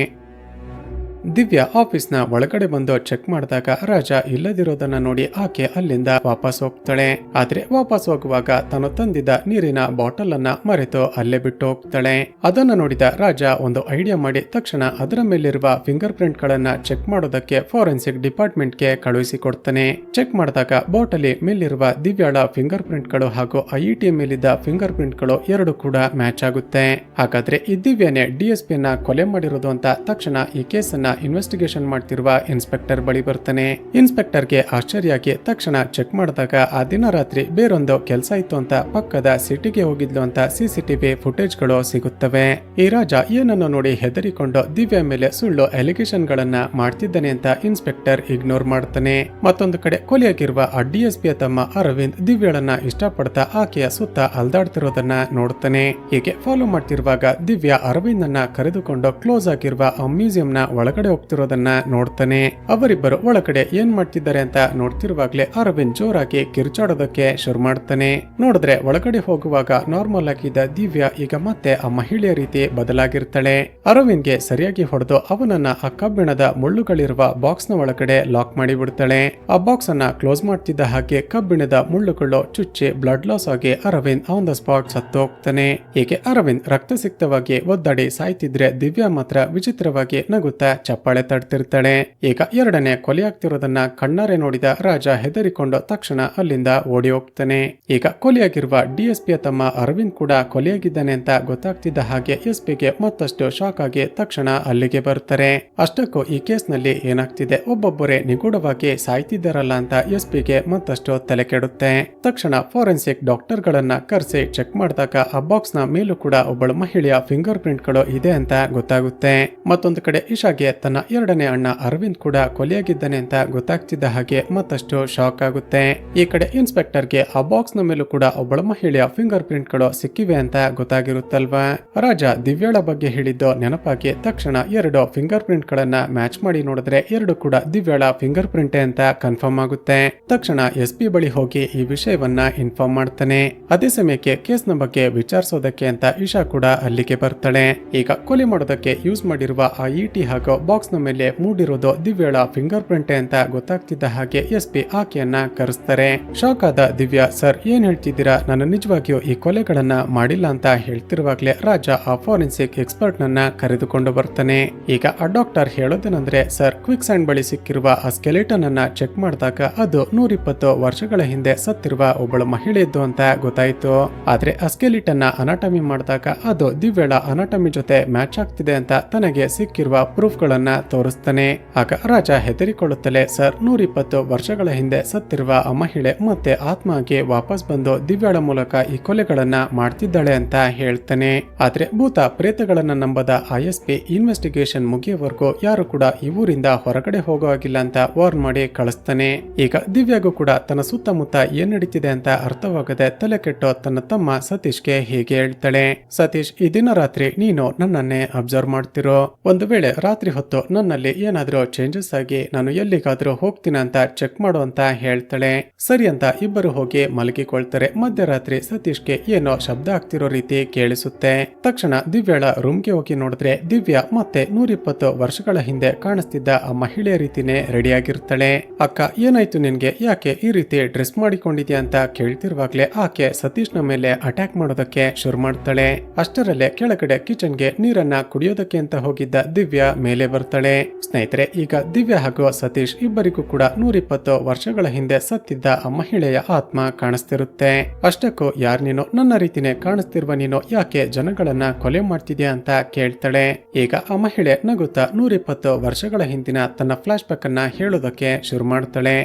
ದಿವ್ಯಾ ಆಫೀಸ್ನ ಒಳಗಡೆ ಬಂದು ಚೆಕ್ ಮಾಡಿದಾಗ ರಾಜ ಇಲ್ಲದಿರೋದನ್ನ ನೋಡಿ ಆಕೆ ಅಲ್ಲಿಂದ ವಾಪಸ್ ಹೋಗ್ತಾಳೆ. ಆದ್ರೆ ವಾಪಸ್ ಹೋಗುವಾಗ ತಾನು ತಂದಿದ್ದ ನೀರಿನ ಬಾಟಲ್ ಅನ್ನ ಮರೆತು ಅಲ್ಲೇ ಬಿಟ್ಟು ಹೋಗ್ತಾಳೆ. ಅದನ್ನ ನೋಡಿದ ರಾಜ ಒಂದು ಐಡಿಯಾ ಮಾಡಿ ತಕ್ಷಣ ಅದರ ಮೇಲಿರುವ ಫಿಂಗರ್ ಪ್ರಿಂಟ್ ಗಳನ್ನ ಚೆಕ್ ಮಾಡೋದಕ್ಕೆ ಫಾರೆನ್ಸಿಕ್ ಡಿಪಾರ್ಟ್ಮೆಂಟ್ ಗೆ ಕಳುಹಿಸಿಕೊಡ್ತಾನೆ. ಚೆಕ್ ಮಾಡಿದಾಗ ಬಾಟಲಿ ಮೇಲಿರುವ ದಿವ್ಯಾಳ ಫಿಂಗರ್ ಪ್ರಿಂಟ್ ಗಳು ಹಾಗೂ IET ಮೇಲಿದ್ದ ಫಿಂಗರ್ ಪ್ರಿಂಟ್ ಗಳು ಎರಡು ಕೂಡ ಮ್ಯಾಚ್ ಆಗುತ್ತೆ. ಹಾಗಾದ್ರೆ ಈ ದಿವ್ಯಾನೇ DSP ನ ಕೊಲೆ ಮಾಡಿರೋದು ಅಂತ ತಕ್ಷಣ ಈ ಕೇಸನ್ನ ಇನ್ವೆಸ್ಟಿಗೇಷನ್ ಮಾಡ್ತಿರುವ ಇನ್ಸ್ಪೆಕ್ಟರ್ ಬಳಿ ಬರ್ತಾನೆ. ಇನ್ಸ್ಪೆಕ್ಟರ್ಗೆ ಆಶ್ಚರ್ಯ ಆಗಿ ತಕ್ಷಣ ಚೆಕ್ ಮಾಡಿದಾಗ ಆ ದಿನ ರಾತ್ರಿ ಬೇರೊಂದು ಕೆಲಸ ಇತ್ತು ಅಂತ ಪಕ್ಕದ ಸಿಟಿಗೆ ಹೋಗಿದ್ಲು ಅಂತ CCTV ಫುಟೇಜ್ ಗಳು ಸಿಗುತ್ತವೆ. ಈ ರಾಜ ಏನನ್ನು ನೋಡಿ ಹೆದರಿಕೊಂಡು ದಿವ್ಯಾ ಮೇಲೆ ಸುಳ್ಳು ಅಲಿಗೇಷನ್ ಗಳನ್ನ ಮಾಡ್ತಿದ್ದಾನೆ ಅಂತ ಇನ್ಸ್ಪೆಕ್ಟರ್ ಇಗ್ನೋರ್ ಮಾಡ್ತಾನೆ. ಮತ್ತೊಂದು ಕಡೆ ಕೊಲೆಯಾಗಿರುವ ಆ DSP ತಮ್ಮ ಅರವಿಂದ್ ದಿವ್ಯಾಳನ್ನ ಇಷ್ಟಪಡ್ತಾ ಆಕೆಯ ಸುತ್ತ ಅಲ್ದಾಡ್ತಿರೋದನ್ನ ನೋಡ್ತಾನೆ. ಹೀಗೆ ಫಾಲೋ ಮಾಡ್ತಿರುವಾಗ ದಿವ್ಯಾ ಅರವಿಂದ್ ಅನ್ನ ಕರೆದುಕೊಂಡು ಕ್ಲೋಸ್ ಆಗಿರುವ ಆ ಮ್ಯೂಸಿಯಂ ನ ಒಳಗಡೆ ಹೋಗ್ತಿರೋದನ್ನ ನೋಡ್ತಾನೆ. ಅವರಿಬ್ಬರು ಒಳಗಡೆ ಏನ್ ಮಾಡ್ತಿದ್ದಾರೆ ಅಂತ ನೋಡ್ತಿರುವಾಗ್ಲೇ ಅರವಿಂದ್ ಜೋರಾಗಿ ಕಿರ್ಚಾಡೋದಕ್ಕೆ ಶುರು ಮಾಡ್ತಾನೆ. ನೋಡಿದ್ರೆ ಒಳಗಡೆ ಹೋಗುವಾಗ ನಾರ್ಮಲ್ ಆಗಿದ್ದ ದಿವ್ಯಾ ಈಗ ಮತ್ತೆ ಆ ಮಹಿಳೆಯ ರೀತಿ ಬದಲಾಗಿರ್ತಾಳೆ. ಅರವಿಂದ್ಗೆ ಸರಿಯಾಗಿ ಹೊಡೆದು ಅವನನ್ನ ಆ ಕಬ್ಬಿಣದ ಮುಳ್ಳುಗಳಿರುವ ಬಾಕ್ಸ್ ನ ಒಳಗಡೆ ಲಾಕ್ ಮಾಡಿ ಬಿಡ್ತಾಳೆ. ಆ ಬಾಕ್ಸ್ ಅನ್ನ ಕ್ಲೋಸ್ ಮಾಡ್ತಿದ್ದ ಹಾಗೆ ಕಬ್ಬಿಣದ ಮುಳ್ಳುಗಳು ಚುಚ್ಚಿ ಬ್ಲಡ್ ಲಾಸ್ ಆಗಿ ಅರವಿಂದ್ ಆನ್ ದ ಸ್ಪಾಟ್ ಸತ್ತು ಹೋಗ್ತಾನೆ. ಹೀಗೆ ಅರವಿಂದ್ ರಕ್ತಸಿಕ್ತವಾಗಿ ಒದ್ದಾಡಿ ಸಾಯ್ತಿದ್ರೆ ದಿವ್ಯಾ ಮಾತ್ರ ವಿಚಿತ್ರವಾಗಿ ನಗುತ್ತಾ ಚಪ್ಪಾಳೆ ತಡ್ತಿರ್ತಾಳೆ. ಈಗ ಎರಡನೇ ಕೊಲೆಯಾಗ್ತಿರೋದನ್ನ ಕಣ್ಣಾರೆ ನೋಡಿದ ರಾಜ ಹೆದರಿಕೊಂಡು ತಕ್ಷಣ ಅಲ್ಲಿಂದ ಓಡಿ ಹೋಗ್ತಾನೆ. ಈಗ ಕೊಲೆಯಾಗಿರುವ DSP ತಮ್ಮ ಅರವಿಂದ್ ಕೂಡ ಕೊಲೆಯಾಗಿದ್ದಾನೆ ಅಂತ ಗೊತ್ತಾಗ್ತಿದ್ದ ಹಾಗೆ SP ಗೆ ಮತ್ತಷ್ಟು ಶಾಕ್ ಆಗಿ ತಕ್ಷಣ ಅಲ್ಲಿಗೆ ಬರ್ತಾರೆ. ಅಷ್ಟಕ್ಕೂ ಈ ಕೇಸ್ ನಲ್ಲಿ ಏನಾಗ್ತಿದೆ, ಒಬ್ಬೊಬ್ಬರೇ ನಿಗೂಢವಾಗಿ ಸಾಯ್ತಿದ್ದಾರಲ್ಲ ಅಂತ SP ಗೆ ಮತ್ತಷ್ಟು ತಲೆ ಕೆಡುತ್ತೆ. ತಕ್ಷಣ ಫಾರೆನ್ಸಿಕ್ ಡಾಕ್ಟರ್ ಗಳನ್ನ ಕರೆಸಿ ಚೆಕ್ ಮಾಡಿದಾಗ ಆ ಬಾಕ್ಸ್ ನ ಮೇಲೂ ಕೂಡ ಒಬ್ಬಳು ಮಹಿಳೆಯ ಫಿಂಗರ್ ಪ್ರಿಂಟ್ ಗಳು ಇದೆ ಅಂತ ಗೊತ್ತಾಗುತ್ತೆ. ಮತ್ತೊಂದು ಕಡೆ ಇಶಾಗೆ ತನ್ನ ಎರಡನೇ ಅಣ್ಣ ಅರವಿಂದ್ ಕೂಡ ಕೊಲೆಯಾಗಿದ್ದಾನೆ ಅಂತ ಗೊತ್ತಾಗ್ತಿದ್ದ ಹಾಗೆ ಮತ್ತಷ್ಟು ಶಾಕ್ ಆಗುತ್ತೆ. ಈ ಕಡೆ ಇನ್ಸ್ಪೆಕ್ಟರ್ಗೆ ಆ ಬಾಕ್ಸ್ ನ ಮೇಲೂ ಕೂಡ ಒಬ್ಬಳ ಮಹಿಳೆಯ ಫಿಂಗರ್ ಪ್ರಿಂಟ್ ಗಳು ಸಿಕ್ಕಿವೆ ಅಂತ ಗೊತ್ತಾಗಿರುತ್ತಲ್ವಾ. ರಾಜ ದಿವ್ಯಾಳ ಬಗ್ಗೆ ಹೇಳಿದ್ದು ನೆನಪಾಗಿ ತಕ್ಷಣ ಎರಡು ಫಿಂಗರ್ ಪ್ರಿಂಟ್ ಗಳನ್ನ ಮ್ಯಾಚ್ ಮಾಡಿ ನೋಡಿದ್ರೆ ಎರಡು ಕೂಡ ದಿವ್ಯಾಳ ಫಿಂಗರ್ ಪ್ರಿಂಟ್ ಅಂತ ಕನ್ಫರ್ಮ್ ಆಗುತ್ತೆ. ತಕ್ಷಣ SP ಬಳಿ ಹೋಗಿ ಈ ವಿಷಯವನ್ನ ಇನ್ಫಾರ್ಮ್ ಮಾಡ್ತಾನೆ. ಅದೇ ಸಮಯಕ್ಕೆ ಕೇಸ್ ನ ಬಗ್ಗೆ ವಿಚಾರಿಸೋದಕ್ಕೆ ಅಂತ ಇಶಾ ಕೂಡ ಅಲ್ಲಿಗೆ ಬರ್ತಾಳೆ. ಈಗ ಕೊಲೆ ಮಾಡೋದಕ್ಕೆ ಯೂಸ್ ಮಾಡಿರುವ ಆ ET ಹಾಗೂ ಬಾಕ್ಸ್ ನ ಮೇಲೆ ಮೂಡಿರೋದು ದಿವ್ಯಾಳ ಫಿಂಗರ್ ಪ್ರಿಂಟ್ ಅಂತ ಗೊತ್ತಾಗ್ತಿದ್ದ ಹಾಗೆ SP ಆಕೆಯನ್ನ ಕರೆಸ್ತಾರೆ. ಶಾಕ್ ಆದ ದಿವ್ಯಾ, ಸರ್ ಏನ್ ಹೇಳ್ತಿದ್ದೀರಾ, ನಾನು ನಿಜವಾಗಿಯೂ ಈ ಕೊಲೆಗಳನ್ನ ಮಾಡಿಲ್ಲ ಅಂತ ಹೇಳ್ತಿರುವಾಗ್ಲೇ ರಾಜ ಆ ಫಾರೆನ್ಸಿಕ್ ಎಕ್ಸ್ಪರ್ಟ್ ನನ್ನ ಕರೆದುಕೊಂಡು ಬರ್ತಾನೆ. ಈಗ ಆ ಡಾಕ್ಟರ್ ಹೇಳೋದೇನಂದ್ರೆ, ಸರ್ ಕ್ವಿಕ್ ಸ್ಯಾಂಡ್ ಬಳಿ ಸಿಕ್ಕಿರುವ ಆ ಸ್ಕೆಲೆಟನ್ ಅನ್ನ ಚೆಕ್ ಮಾಡಿದಾಗ ಅದು 120 ವರ್ಷಗಳ ಹಿಂದೆ ಸತ್ತಿರುವ ಒಬ್ಬಳು ಮಹಿಳೆಯದ್ದು ಅಂತ ಗೊತ್ತಾಯ್ತು. ಆದ್ರೆ ಆ ಸ್ಕೆಲಿಟನ್ ಅನಾಟಮಿ ಮಾಡಿದಾಗ ಅದು ದಿವ್ಯಾಳ ಅನಾಟಮಿ ಜೊತೆ ಮ್ಯಾಚ್ ಆಗ್ತಿದೆ ಅಂತ ತನಗೆ ಸಿಕ್ಕಿರುವ ಪ್ರೂಫ್ ಗಳನ್ನ ತೋರಿಸ್ತಾನೆ. ಆಗ ರಾಜ ಹೆದರಿಕೊಳ್ಳುತ್ತಲೇ, ಸರ್ 120 ವರ್ಷಗಳ ಹಿಂದೆ ಸತ್ತಿರುವ ಆ ಮಹಿಳೆ ಮತ್ತೆ ಆತ್ಮ ಆಗಿ ವಾಪಸ್ ಬಂದು ದಿವ್ಯಾಳ ಮೂಲಕ ಈ ಕೊಲೆಗಳನ್ನ ಮಾಡ್ತಿದ್ದಾಳೆ ಅಂತ ಹೇಳ್ತಾನೆ. ಆದ್ರೆ ಭೂತ ಪ್ರೇತಗಳನ್ನ ನಂಬದ SP ಇನ್ವೆಸ್ಟಿಗೇಷನ್ ಮುಗಿಯುವವರೆಗೂ ಯಾರು ಕೂಡ ಈ ಊರಿಂದ ಹೊರಗಡೆ ಹೋಗೋ ಹಾಗಿಲ್ಲ ಅಂತ ವಾರ್ನ್ ಮಾಡಿ ಕಳಿಸ್ತಾನೆ. ಈಗ ದಿವ್ಯಾಗೂ ಕೂಡ ತನ್ನ ಸುತ್ತಮುತ್ತ ಏನ್ ನಡೀತಿದೆ ಅಂತ ಅರ್ಥವಾಗದೆ ತಲೆ ಕೆಟ್ಟು ತನ್ನ ತಮ್ಮ ಸತೀಶ್ಗೆ ಹೀಗೆ ಹೇಳ್ತಾಳೆ, ಸತೀಶ್ ಈ ದಿನ ರಾತ್ರಿ ನೀನು ನನ್ನನ್ನೇ ಅಬ್ಸರ್ವ್ ಮಾಡ್ತಿರೋ, ಒಂದು ವೇಳೆ ರಾತ್ರಿ ಹೊತ್ತು ನನ್ನಲ್ಲಿ ಏನಾದ್ರೂ ಚೇಂಜಸ್ ಆಗಿ ನಾನು ಎಲ್ಲಿಗಾದ್ರೂ ಹೋಗ್ತೀನಿ ಅಂತ ಚೆಕ್ ಮಾಡು ಅಂತ ಹೇಳ್ತಾಳೆ. ಸರಿ ಅಂತ ಇಬ್ಬರು ಹೋಗಿ ಮಲಗಿಕೊಳ್ತಾರೆ. ಮಧ್ಯರಾತ್ರಿ ಸತೀಶ್ಗೆ ಏನೋ ಶಬ್ದ ಆಗ್ತಿರೋ ರೀತಿ ಕೇಳಿಸುತ್ತೆ. ತಕ್ಷಣ ದಿವ್ಯಾಳ ರೂಮ್ಗೆ ಹೋಗಿ ನೋಡಿದ್ರೆ ದಿವ್ಯಾ ಮತ್ತೆ 120 ವರ್ಷಗಳ ಹಿಂದೆ ಕಾಣಿಸ್ತಿದ್ದ ಆ ಮಹಿಳೆಯ ರೀತಿನೇ ರೆಡಿಯಾಗಿರ್ತಾಳೆ. ಅಕ್ಕ ಏನಾಯ್ತು ನಿನ್ಗೆ, ಯಾಕೆ ಈ ರೀತಿ ಡ್ರೆಸ್ ಮಾಡಿಕೊಂಡಿದ್ಯಾ ಅಂತ ಕೇಳ್ತಿರುವಾಗ್ಲೇ ಆಕೆ ಸತೀಶ್ನ ಮೇಲೆ ಅಟ್ಯಾಕ್ ಮಾಡೋದಕ್ಕೆ ಶುರು ಮಾಡ್ತಾಳೆ. ಅಷ್ಟರಲ್ಲೇ ಕೆಳಗಡೆ ಕಿಚನ್ಗೆ ನೀರನ್ನ ಕುಡಿಯೋದಕ್ಕೆ ಅಂತ ಹೋಗಿದ್ದ ದಿವ್ಯಾ ಮೇಲೆ ಬರ್ತಾಳೆ. ಸ್ನೇಹಿತರೆ, ಈಗ ದಿವ್ಯಾ ಹಾಗೂ ಸತೀಶ್ ಇಬ್ಬರಿಗೂ ಕೂಡ 120 ವರ್ಷಗಳ ಹಿಂದೆ ಸತ್ತಿದ್ದ ಆ ಮಹಿಳೆಯ ಆತ್ಮ ಕಾಣಿಸ್ತಿರುತ್ತೆ. ಅಷ್ಟಕ್ಕೂ ಯಾರ್ ನೀನು, ನನ್ನ ರೀತಿನೇ ಕಾಣಿಸ್ತಿರುವ ನೀನು ಯಾಕೆ ಜನಗಳನ್ನ ಕೊಲೆ ಮಾಡ್ತಿದ್ಯಾ ಅಂತ ಕೇಳ್ತಾಳೆ. ಈಗ ಆ ಮಹಿಳೆ ನಗುತ್ತಾ 120 ವರ್ಷಗಳ ಹಿಂದಿನ ತನ್ನ ಫ್ಲಾಶ್ ಬ್ಯಾಕ್ ಅನ್ನ ಹೇಳೋದಕ್ಕೆ ಶುರು ಮಾಡ್ತಾಳೆ.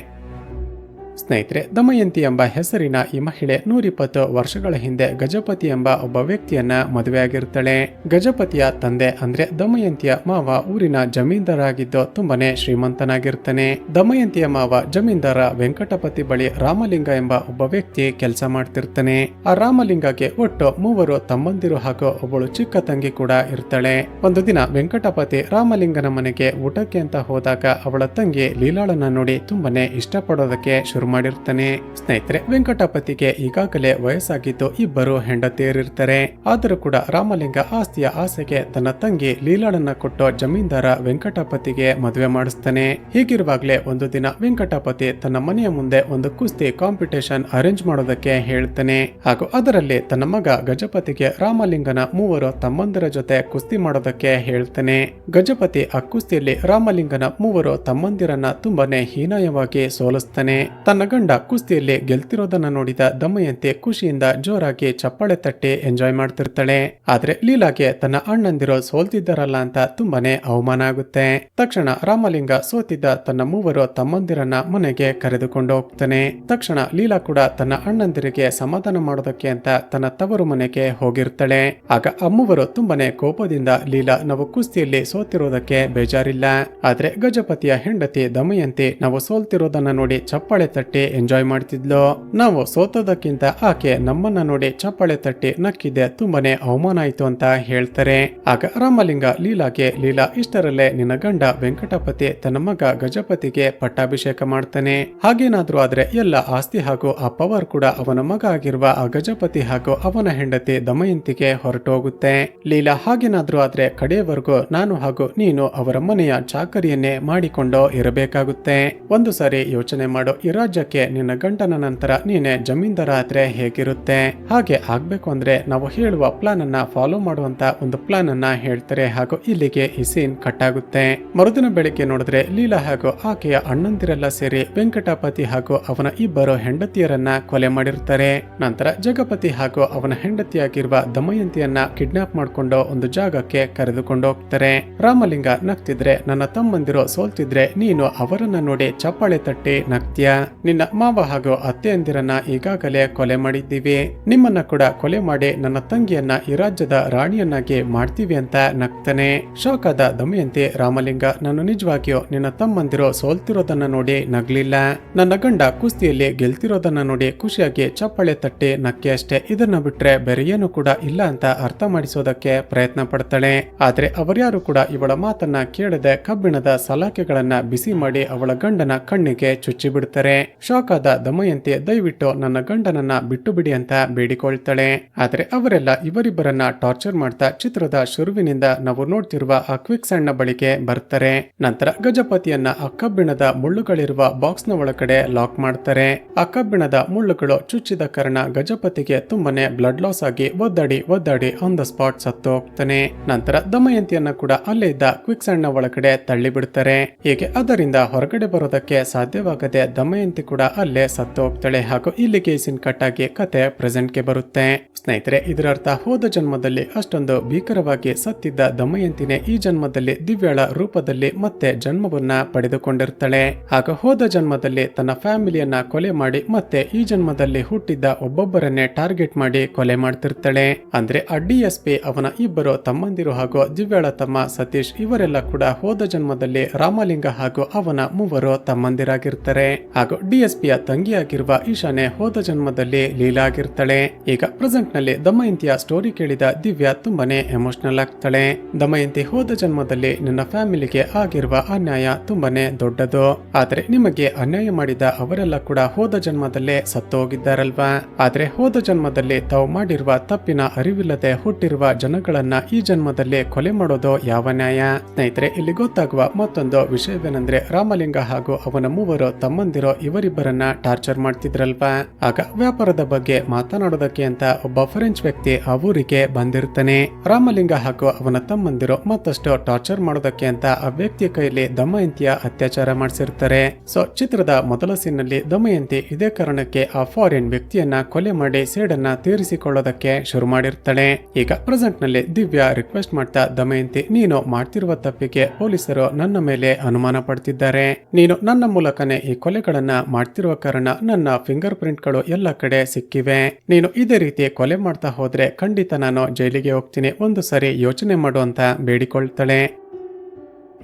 ಸ್ನೇಹಿತರೆ, ದಮಯಂತಿ ಎಂಬ ಹೆಸರಿನ ಈ ಮಹಿಳೆ 120 ವರ್ಷಗಳ ಹಿಂದೆ ಗಜಪತಿ ಎಂಬ ಒಬ್ಬ ವ್ಯಕ್ತಿಯನ್ನ ಮದುವೆಯಾಗಿರ್ತಾಳೆ. ಗಜಪತಿಯ ತಂದೆ ಅಂದ್ರೆ ದಮಯಂತಿಯ ಮಾವ ಊರಿನ ಜಮೀನ್ದಾರಾಗಿದ್ದು ತುಂಬಾನೇ ಶ್ರೀಮಂತನಾಗಿರ್ತಾನೆ. ದಮಯಂತಿಯ ಮಾವ ಜಮೀನ್ದಾರ ವೆಂಕಟಪತಿ ಬಳಿ ರಾಮಲಿಂಗ ಎಂಬ ಒಬ್ಬ ವ್ಯಕ್ತಿ ಕೆಲಸ ಮಾಡ್ತಿರ್ತಾನೆ. ಆ ರಾಮಲಿಂಗಗೆ ಒಟ್ಟು 3 ತಮ್ಮಂದಿರು ಹಾಗೂ ಒಬ್ಬಳು ಚಿಕ್ಕ ತಂಗಿ ಕೂಡ ಇರ್ತಾಳೆ. ಒಂದು ದಿನ ವೆಂಕಟಪತಿ ರಾಮಲಿಂಗನ ಮನೆಗೆ ಊಟಕ್ಕೆ ಅಂತ ಹೋದಾಗ ಅವಳ ತಂಗಿ ಲೀಲಾಳನ್ನ ನೋಡಿ ತುಂಬಾನೇ ಇಷ್ಟಪಡೋದಕ್ಕೆ ಶುರು ಮಾಡಿರ್ತಾನೆ. ಸ್ನೇಹಿತರೆ, ವೆಂಕಟಪತಿಗೆ ಈಗಾಗಲೇ ವಯಸ್ಸಾಗಿದ್ದು 2 ಹೆಂಡತಿಯರಿರ್ತಾರೆ. ಆದರೂ ಕೂಡ ರಾಮಲಿಂಗ ಆಸ್ತಿಯ ಆಸೆಗೆ ತನ್ನ ತಂಗಿ ಲೀಲಾಳನ್ನ ಕೊಟ್ಟು ಜಮೀನ್ದಾರ ವೆಂಕಟಪತಿಗೆ ಮದುವೆ ಮಾಡಿಸ್ತಾನೆ. ಹೀಗಿರುವಾಗಲೇ ಒಂದು ದಿನ ವೆಂಕಟಪತಿ ತನ್ನ ಮನೆಯ ಮುಂದೆ ಒಂದು ಕುಸ್ತಿ ಕಾಂಪಿಟೇಷನ್ ಅರೇಂಜ್ ಮಾಡೋದಕ್ಕೆ ಹೇಳ್ತಾನೆ. ಹಾಗೂ ಅದರಲ್ಲಿ ತನ್ನ ಮಗ ಗಜಪತಿಗೆ ರಾಮಲಿಂಗನ 3 ತಮ್ಮಂದಿರ ಜೊತೆ ಕುಸ್ತಿ ಮಾಡೋದಕ್ಕೆ ಹೇಳ್ತಾನೆ. ಗಜಪತಿ ಆ ಕುಸ್ತಿಯಲ್ಲಿ ರಾಮಲಿಂಗನ 3 ತಮ್ಮಂದಿರನ್ನ ತುಂಬಾನೇ ಹೀನಾಯವಾಗಿ ಸೋಲಿಸ್ತಾನೆ. ತನ್ನ ಗಂಡ ಕುಸ್ತಿಯಲ್ಲಿ ಗೆಲ್ತಿರೋದನ್ನ ನೋಡಿದ ದಮಯಂತಿ ಖುಷಿಯಿಂದ ಜೋರಾಗಿ ಚಪ್ಪಾಳೆ ತಟ್ಟಿ ಎಂಜಾಯ್ ಮಾಡ್ತಿರ್ತಾಳೆ. ಆದ್ರೆ ಲೀಲಾಗೆ ತನ್ನ ಅಣ್ಣಂದಿರು ಸೋಲ್ತಿದ್ದಾರಲ್ಲ ಅಂತ ತುಂಬಾನೇ ಅವಮಾನ ಆಗುತ್ತೆ. ತಕ್ಷಣ ರಾಮಲಿಂಗ ಸೋತಿದ್ದ ತನ್ನ 3 ತಮ್ಮಂದಿರನ್ನ ಮನೆಗೆ ಕರೆದುಕೊಂಡು ಹೋಗ್ತಾನೆ. ತಕ್ಷಣ ಲೀಲಾ ಕೂಡ ತನ್ನ ಅಣ್ಣಂದಿರಿಗೆ ಸಮಾಧಾನ ಮಾಡೋದಕ್ಕೆ ಅಂತ ತನ್ನ ತವರು ಮನೆಗೆ ಹೋಗಿರ್ತಾಳೆ. ಆಗ ಆ 3 ತುಂಬಾನೇ ಕೋಪದಿಂದ, ಲೀಲಾ, ನಾವು ಕುಸ್ತಿಯಲ್ಲಿ ಸೋತಿರೋದಕ್ಕೆ ಬೇಜಾರಿಲ್ಲ, ಆದ್ರೆ ಗಜಪತಿಯ ಹೆಂಡತಿ ದಮಯಂತಿ ನಾವು ಸೋಲ್ತಿರೋದನ್ನ ನೋಡಿ ಚಪ್ಪಾಳೆ ತಟ್ಟಿ ಎಂಜಾಯ್ ಮಾಡ್ತಿದ್ಲು. ನಾವು ಸೋತೋದಕ್ಕಿಂತ ಆಕೆ ನಮ್ಮನ್ನ ನೋಡಿ ಚಪ್ಪಾಳೆ ತಟ್ಟಿ ನಕ್ಕಿದೆ, ತುಂಬಾನೇ ಅವಮಾನ ಆಯ್ತು ಅಂತ ಹೇಳ್ತಾರೆ. ಆಗ ರಾಮಲಿಂಗ ಲೀಲಾಗೆ, ಲೀಲಾ, ಇಷ್ಟರಲ್ಲೇ ನಿನ್ನ ಗಂಡ ವೆಂಕಟಪತಿ ತನ್ನ ಮಗ ಗಜಪತಿಗೆ ಪಟ್ಟಾಭಿಷೇಕ ಮಾಡ್ತಾನೆ. ಹಾಗೇನಾದ್ರೂ ಆದ್ರೆ ಎಲ್ಲ ಆಸ್ತಿ ಹಾಗೂ ಆ ಪವರ್ ಕೂಡ ಅವನ ಮಗ ಆಗಿರುವ ಆ ಗಜಪತಿ ಹಾಗೂ ಅವನ ಹೆಂಡತಿ ದಮಯಂತಿಗೆ ಹೊರಟು ಹೋಗುತ್ತೆ. ಲೀಲಾ, ಹಾಗೇನಾದ್ರೂ ಆದ್ರೆ ಕಡೆಯವರೆಗೂ ನಾನು ಹಾಗೂ ನೀನು ಅವರ ಮನೆಯ ಚಾಕರಿಯನ್ನೇ ಮಾಡಿಕೊಂಡು ಇರಬೇಕಾಗುತ್ತೆ. ಒಂದು ಸಾರಿ ಯೋಚನೆ ಮಾಡು, ಈ ರಾಜ್ಯಕ್ಕೆ ನಿನ್ನ ಗಂಡನ ನಂತರ ನೀನೆ ಜಮೀನ್ದಾರ ಆದ್ರೆ ಹೇಗಿರುತ್ತೆ? ಹಾಗೆ ಆಗ್ಬೇಕು ಅಂದ್ರೆ ನಾವು ಹೇಳುವ ಪ್ಲಾನ್ ಅನ್ನ ಫಾಲೋ ಮಾಡುವಂತ ಒಂದು ಪ್ಲಾನ್ ಅನ್ನ ಹೇಳ್ತಾರೆ. ಹಾಗೂ ಇಲ್ಲಿಗೆ ಈ ಸೀನ್ ಕಟ್ ಆಗುತ್ತೆ. ಮರುದಿನ ಬೆಳಿಗ್ಗೆ ನೋಡಿದ್ರೆ ಲೀಲಾ ಹಾಗೂ ಆಕೆಯ ಅಣ್ಣಂದಿರೆಲ್ಲ ಸೇರಿ ವೆಂಕಟಪತಿ ಹಾಗೂ ಅವನ 2 ಹೆಂಡತಿಯರನ್ನ ಕೊಲೆ ಮಾಡಿರ್ತಾರೆ. ನಂತರ ಜಗಪತಿ ಹಾಗೂ ಅವನ ಹೆಂಡತಿಯಾಗಿರುವ ದಮಯಂತಿಯನ್ನ ಕಿಡ್ನಾಪ್ ಮಾಡ್ಕೊಂಡು ಒಂದು ಜಾಗಕ್ಕೆ ಕರೆದುಕೊಂಡು ಹೋಗ್ತಾರೆ. ರಾಮಲಿಂಗ ನಗ್ತಿದ್ರೆ, ನನ್ನ ತಮ್ಮಂದಿರು ಸೋಲ್ತಿದ್ರೆ ನೀನು ಅವರನ್ನ ನೋಡಿ ಚಪ್ಪಾಳೆ ತಟ್ಟಿ ನಗ್ತೀಯ. ನಿನ್ನ ಮಾವ ಹಾಗೂ ಅತ್ತೆಯಂದಿರನ್ನ ಈಗಾಗಲೇ ಕೊಲೆ ಮಾಡಿದ್ದೀವಿ, ನಿಮ್ಮನ್ನ ಕೂಡ ಕೊಲೆ ಮಾಡಿ ನನ್ನ ತಂಗಿಯನ್ನ ಈ ರಾಜ್ಯದ ರಾಣಿಯನ್ನಾಗಿ ಮಾಡ್ತೀವಿ ಅಂತ ನಗ್ತಾನೆ. ಶಾಕ್ ಆದ ದಮಯಂತಿ, ರಾಮಲಿಂಗ, ನಾನು ನಿಜವಾಗಿಯೂ ನಿನ್ನ ತಮ್ಮಂದಿರು ಸೋಲ್ತಿರೋದನ್ನ ನೋಡಿ ನಗ್ಲಿಲ್ಲ, ನನ್ನ ಗಂಡ ಕುಸ್ತಿಯಲ್ಲಿ ಗೆಲ್ತಿರೋದನ್ನ ನೋಡಿ ಖುಷಿಯಾಗಿ ಚಪ್ಪಾಳೆ ತಟ್ಟಿ ನಕ್ಕೆ ಅಷ್ಟೇ, ಇದನ್ನ ಬಿಟ್ರೆ ಬೇರೆ ಏನು ಕೂಡ ಇಲ್ಲ ಅಂತ ಅರ್ಥ ಮಾಡಿಸೋದಕ್ಕೆ ಪ್ರಯತ್ನ ಪಡ್ತಾಳೆ. ಆದ್ರೆ ಅವರ್ಯಾರು ಕೂಡ ಇವಳ ಮಾತನ್ನ ಕೇಳದೆ ಕಬ್ಬಿಣದ ಸಲಾಕೆಗಳನ್ನ ಬಿಸಿ ಮಾಡಿ ಅವಳ ಗಂಡನ ಕಣ್ಣಿಗೆ ಚುಚ್ಚಿ ಬಿಡ್ತಾರೆ. ಶಾಕ್ ಆದ ದಮಯಂತಿ, ದಯವಿಟ್ಟು ನನ್ನ ಗಂಡನನ್ನ ಬಿಟ್ಟು ಬಿಡಿ ಅಂತ ಬೇಡಿಕೊಳ್ತಾಳೆ. ಆದ್ರೆ ಅವರೆಲ್ಲ ಇವರಿಬ್ಬರನ್ನ ಟಾರ್ಚರ್ ಮಾಡ್ತಾ ಚಿತ್ರದ ಶುರುವಿನಿಂದ ನಾವು ನೋಡ್ತಿರುವ ಆ ಕ್ವಿಕ್ ಸ್ಯಾಂಡ್ ನ ಬಳಿಗೆ ಬರ್ತಾರೆ. ನಂತರ ಗಜಪತಿಯನ್ನ ಆ ಕಬ್ಬಿಣದ ಮುಳ್ಳುಗಳಿರುವ ಬಾಕ್ಸ್ ನ ಒಳಗಡೆ ಲಾಕ್ ಮಾಡ್ತಾರೆ. ಆ ಕಬ್ಬಿಣದ ಮುಳ್ಳುಗಳು ಚುಚ್ಚಿದ ಕಾರಣ ಗಜಪತಿಗೆ ತುಂಬಾನೇ ಬ್ಲಡ್ ಲಾಸ್ ಆಗಿ ಒದ್ದಾಡಿ ಆನ್ ದ ಸ್ಪಾಟ್ ಸತ್ತು ಹೋಗ್ತಾನೆ. ನಂತರ ದಮಯಂತಿಯನ್ನ ಕೂಡ ಅಲ್ಲೇ ಇದ್ದ ಕ್ವಿಕ್ ಸ್ಯಾಂಡ್ ನ ಒಳಗಡೆ ತಳ್ಳಿ ಬಿಡ್ತಾರೆ. ಹೀಗೆ ಅದರಿಂದ ಹೊರಗಡೆ ಬರೋದಕ್ಕೆ ಸಾಧ್ಯವಾಗದೆ ದಮಯಂತಿ ಕೂಡ ಅಲ್ಲೇ ಸತ್ತು ಹೋಗ್ತಾಳೆ. ಹಾಗೂ ಇಲ್ಲಿಗೆ ಸೀನ್ ಕಟ್ ಆಗಿ ಕತೆ ಪ್ರೆಸೆಂಟ್ ಗೆ ಬರುತ್ತೆ. ಸ್ನೇಹಿತರೆ, ಇದರ ಅರ್ಥ ಹೋದ ಜನ್ಮದಲ್ಲಿ ಅಷ್ಟೊಂದು ಭೀಕರವಾಗಿ ಸತ್ತಿದ್ದ ದಮಯಂತಿನೇ ಈ ಜನ್ಮದಲ್ಲಿ ದಿವ್ಯಾಳ ರೂಪದಲ್ಲಿ ಮತ್ತೆ ಜನ್ಮವನ್ನ ಪಡೆದುಕೊಂಡಿರ್ತಾಳೆ. ಆಗ ಹೋದ ಜನ್ಮದಲ್ಲಿ ತನ್ನ ಫ್ಯಾಮಿಲಿಯನ್ನ ಕೊಲೆ ಮಾಡಿ ಮತ್ತೆ ಈ ಜನ್ಮದಲ್ಲಿ ಹುಟ್ಟಿದ್ದ ಒಬ್ಬೊಬ್ಬರನ್ನೇ ಟಾರ್ಗೆಟ್ ಮಾಡಿ ಕೊಲೆ ಮಾಡ್ತಿರ್ತಾಳೆ. ಅಂದ್ರೆ ಆ DSP, ಅವನ 2 ತಮ್ಮಂದಿರು ಹಾಗೂ ದಿವ್ಯಾಳ ತಮ್ಮ ಸತೀಶ್ ಇವರೆಲ್ಲ ಕೂಡ ಹೋದ ಜನ್ಮದಲ್ಲಿ ರಾಮಲಿಂಗ ಹಾಗೂ ಅವನ 3 ತಮ್ಮಂದಿರಾಗಿರ್ತಾರೆ. ಹಾಗೂ DSPಯ ತಂಗಿಯಾಗಿರುವ ಈಶಾನೆ ಹೋದ ಜನ್ಮದಲ್ಲಿ ಲೀಲಾ ಆಗಿರ್ತಾಳೆ. ಈಗ ಪ್ರೆಸೆಂಟ್ ನಲ್ಲಿ ದಮಯಂತಿಯ ಸ್ಟೋರಿ ಕೇಳಿದ ದಿವ್ಯಾ ತುಂಬಾನೇ ಎಮೋಷನಲ್ ಆಗ್ತಾಳೆ. ದಮಯಂತಿ, ಹೋದ ಜನ್ಮದಲ್ಲಿ ನನ್ನ ಫ್ಯಾಮಿಲಿಗೆ ಆಗಿರುವ ಅನ್ಯಾಯ ತುಂಬಾನೇ ದೊಡ್ಡದು, ಆದ್ರೆ ನಿಮಗೆ ಅನ್ಯಾಯ ಮಾಡಿದ ಅವರೆಲ್ಲ ಕೂಡ ಹೋದ ಜನ್ಮದಲ್ಲೇ ಸತ್ತು ಹೋಗಿದ್ದಾರಲ್ವಾ? ಆದ್ರೆ ಹೋದ ಜನ್ಮದಲ್ಲಿ ತಾವು ಮಾಡಿರುವ ತಪ್ಪಿನ ಅರಿವಿಲ್ಲದೆ ಹುಟ್ಟಿರುವ ಜನಗಳನ್ನ ಈ ಜನ್ಮದಲ್ಲಿ ಕೊಲೆ ಮಾಡೋದು ಯಾವ ನ್ಯಾಯ? ಸ್ನೇಹಿತರೆ, ಇಲ್ಲಿ ಗೊತ್ತಾಗುವ ಮತ್ತೊಂದು ವಿಷಯವೇನೆಂದ್ರೆ ರಾಮಲಿಂಗ ಹಾಗೂ ಅವನ 3 ತಮ್ಮಂದಿರು ಇವರಿಬ್ಬರನ್ನ ಟಾರ್ಚರ್ ಮಾಡ್ತಿದ್ರಲ್ವಾ? ಆಗ ವ್ಯಾಪಾರದ ಬಗ್ಗೆ ಮಾತನಾಡೋದಕ್ಕೆ ಅಂತ ಒಬ್ಬ ಫ್ರೆಂಚ್ ವ್ಯಕ್ತಿ ಆ ಊರಿಗೆ ಬಂದಿರ್ತಾನೆ. ರಾಮಲಿಂಗ ಹಾಗೂ ಅವನ ತಮ್ಮಂದಿರು ಮತ್ತಷ್ಟು ಟಾರ್ಚರ್ ಮಾಡೋದಕ್ಕೆ ಅಂತ ಆ ವ್ಯಕ್ತಿಯ ಕೈಯಲ್ಲಿ ದಮಯಂತಿಯ ಅತ್ಯಾಚಾರ ಮಾಡಿಸಿರ್ತಾರೆ. ಸೊ ಚಿತ್ರದ ಮೊದಲ ಸೀನ್ ನಲ್ಲಿ ದಮಯಂತಿ ಇದೇ ಕಾರಣಕ್ಕೆ ಆ ಫಾರಿನ್ ವ್ಯಕ್ತಿಯನ್ನ ಕೊಲೆ ಮಾಡಿ ಸೇಡನ್ನ ತೀರಿಸಿಕೊಳ್ಳೋದಕ್ಕೆ ಶುರು ಮಾಡಿರ್ತಾಳೆ. ಈಗ ಪ್ರೆಸೆಂಟ್ ನಲ್ಲಿ ದಿವ್ಯಾ ರಿಕ್ವೆಸ್ಟ್ ಮಾಡ್ತಾ, ದಮಯಂತಿ, ನೀನು ಮಾಡ್ತಿರುವ ತಪ್ಪಿಗೆ ಪೊಲೀಸರು ನನ್ನ ಮೇಲೆ ಅನುಮಾನ ಪಡ್ತಿದ್ದಾರೆ, ನೀನು ನನ್ನ ಮೂಲಕನೇ ಈ ಕೊಲೆಗಳನ್ನ ಮಾಡ್ತಿರುವ ಕಾರಣ ನನ್ನ ಫಿಂಗರ್ ಪ್ರಿಂಟ್ಗಳು ಎಲ್ಲ ಕಡೆ ಸಿಕ್ಕಿವೆ. ನೀನು ಇದೇ ರೀತಿ ಕೊಲೆ ಮಾಡ್ತಾ ಹೋದ್ರೆ ಖಂಡಿತ ನಾನು ಜೈಲಿಗೆ ಹೋಗ್ತೀನಿ, ಒಂದು ಸರಿ ಯೋಚನೆ ಮಾಡು ಅಂತ ಬೇಡಿಕೊಳ್ತಾಳೆ.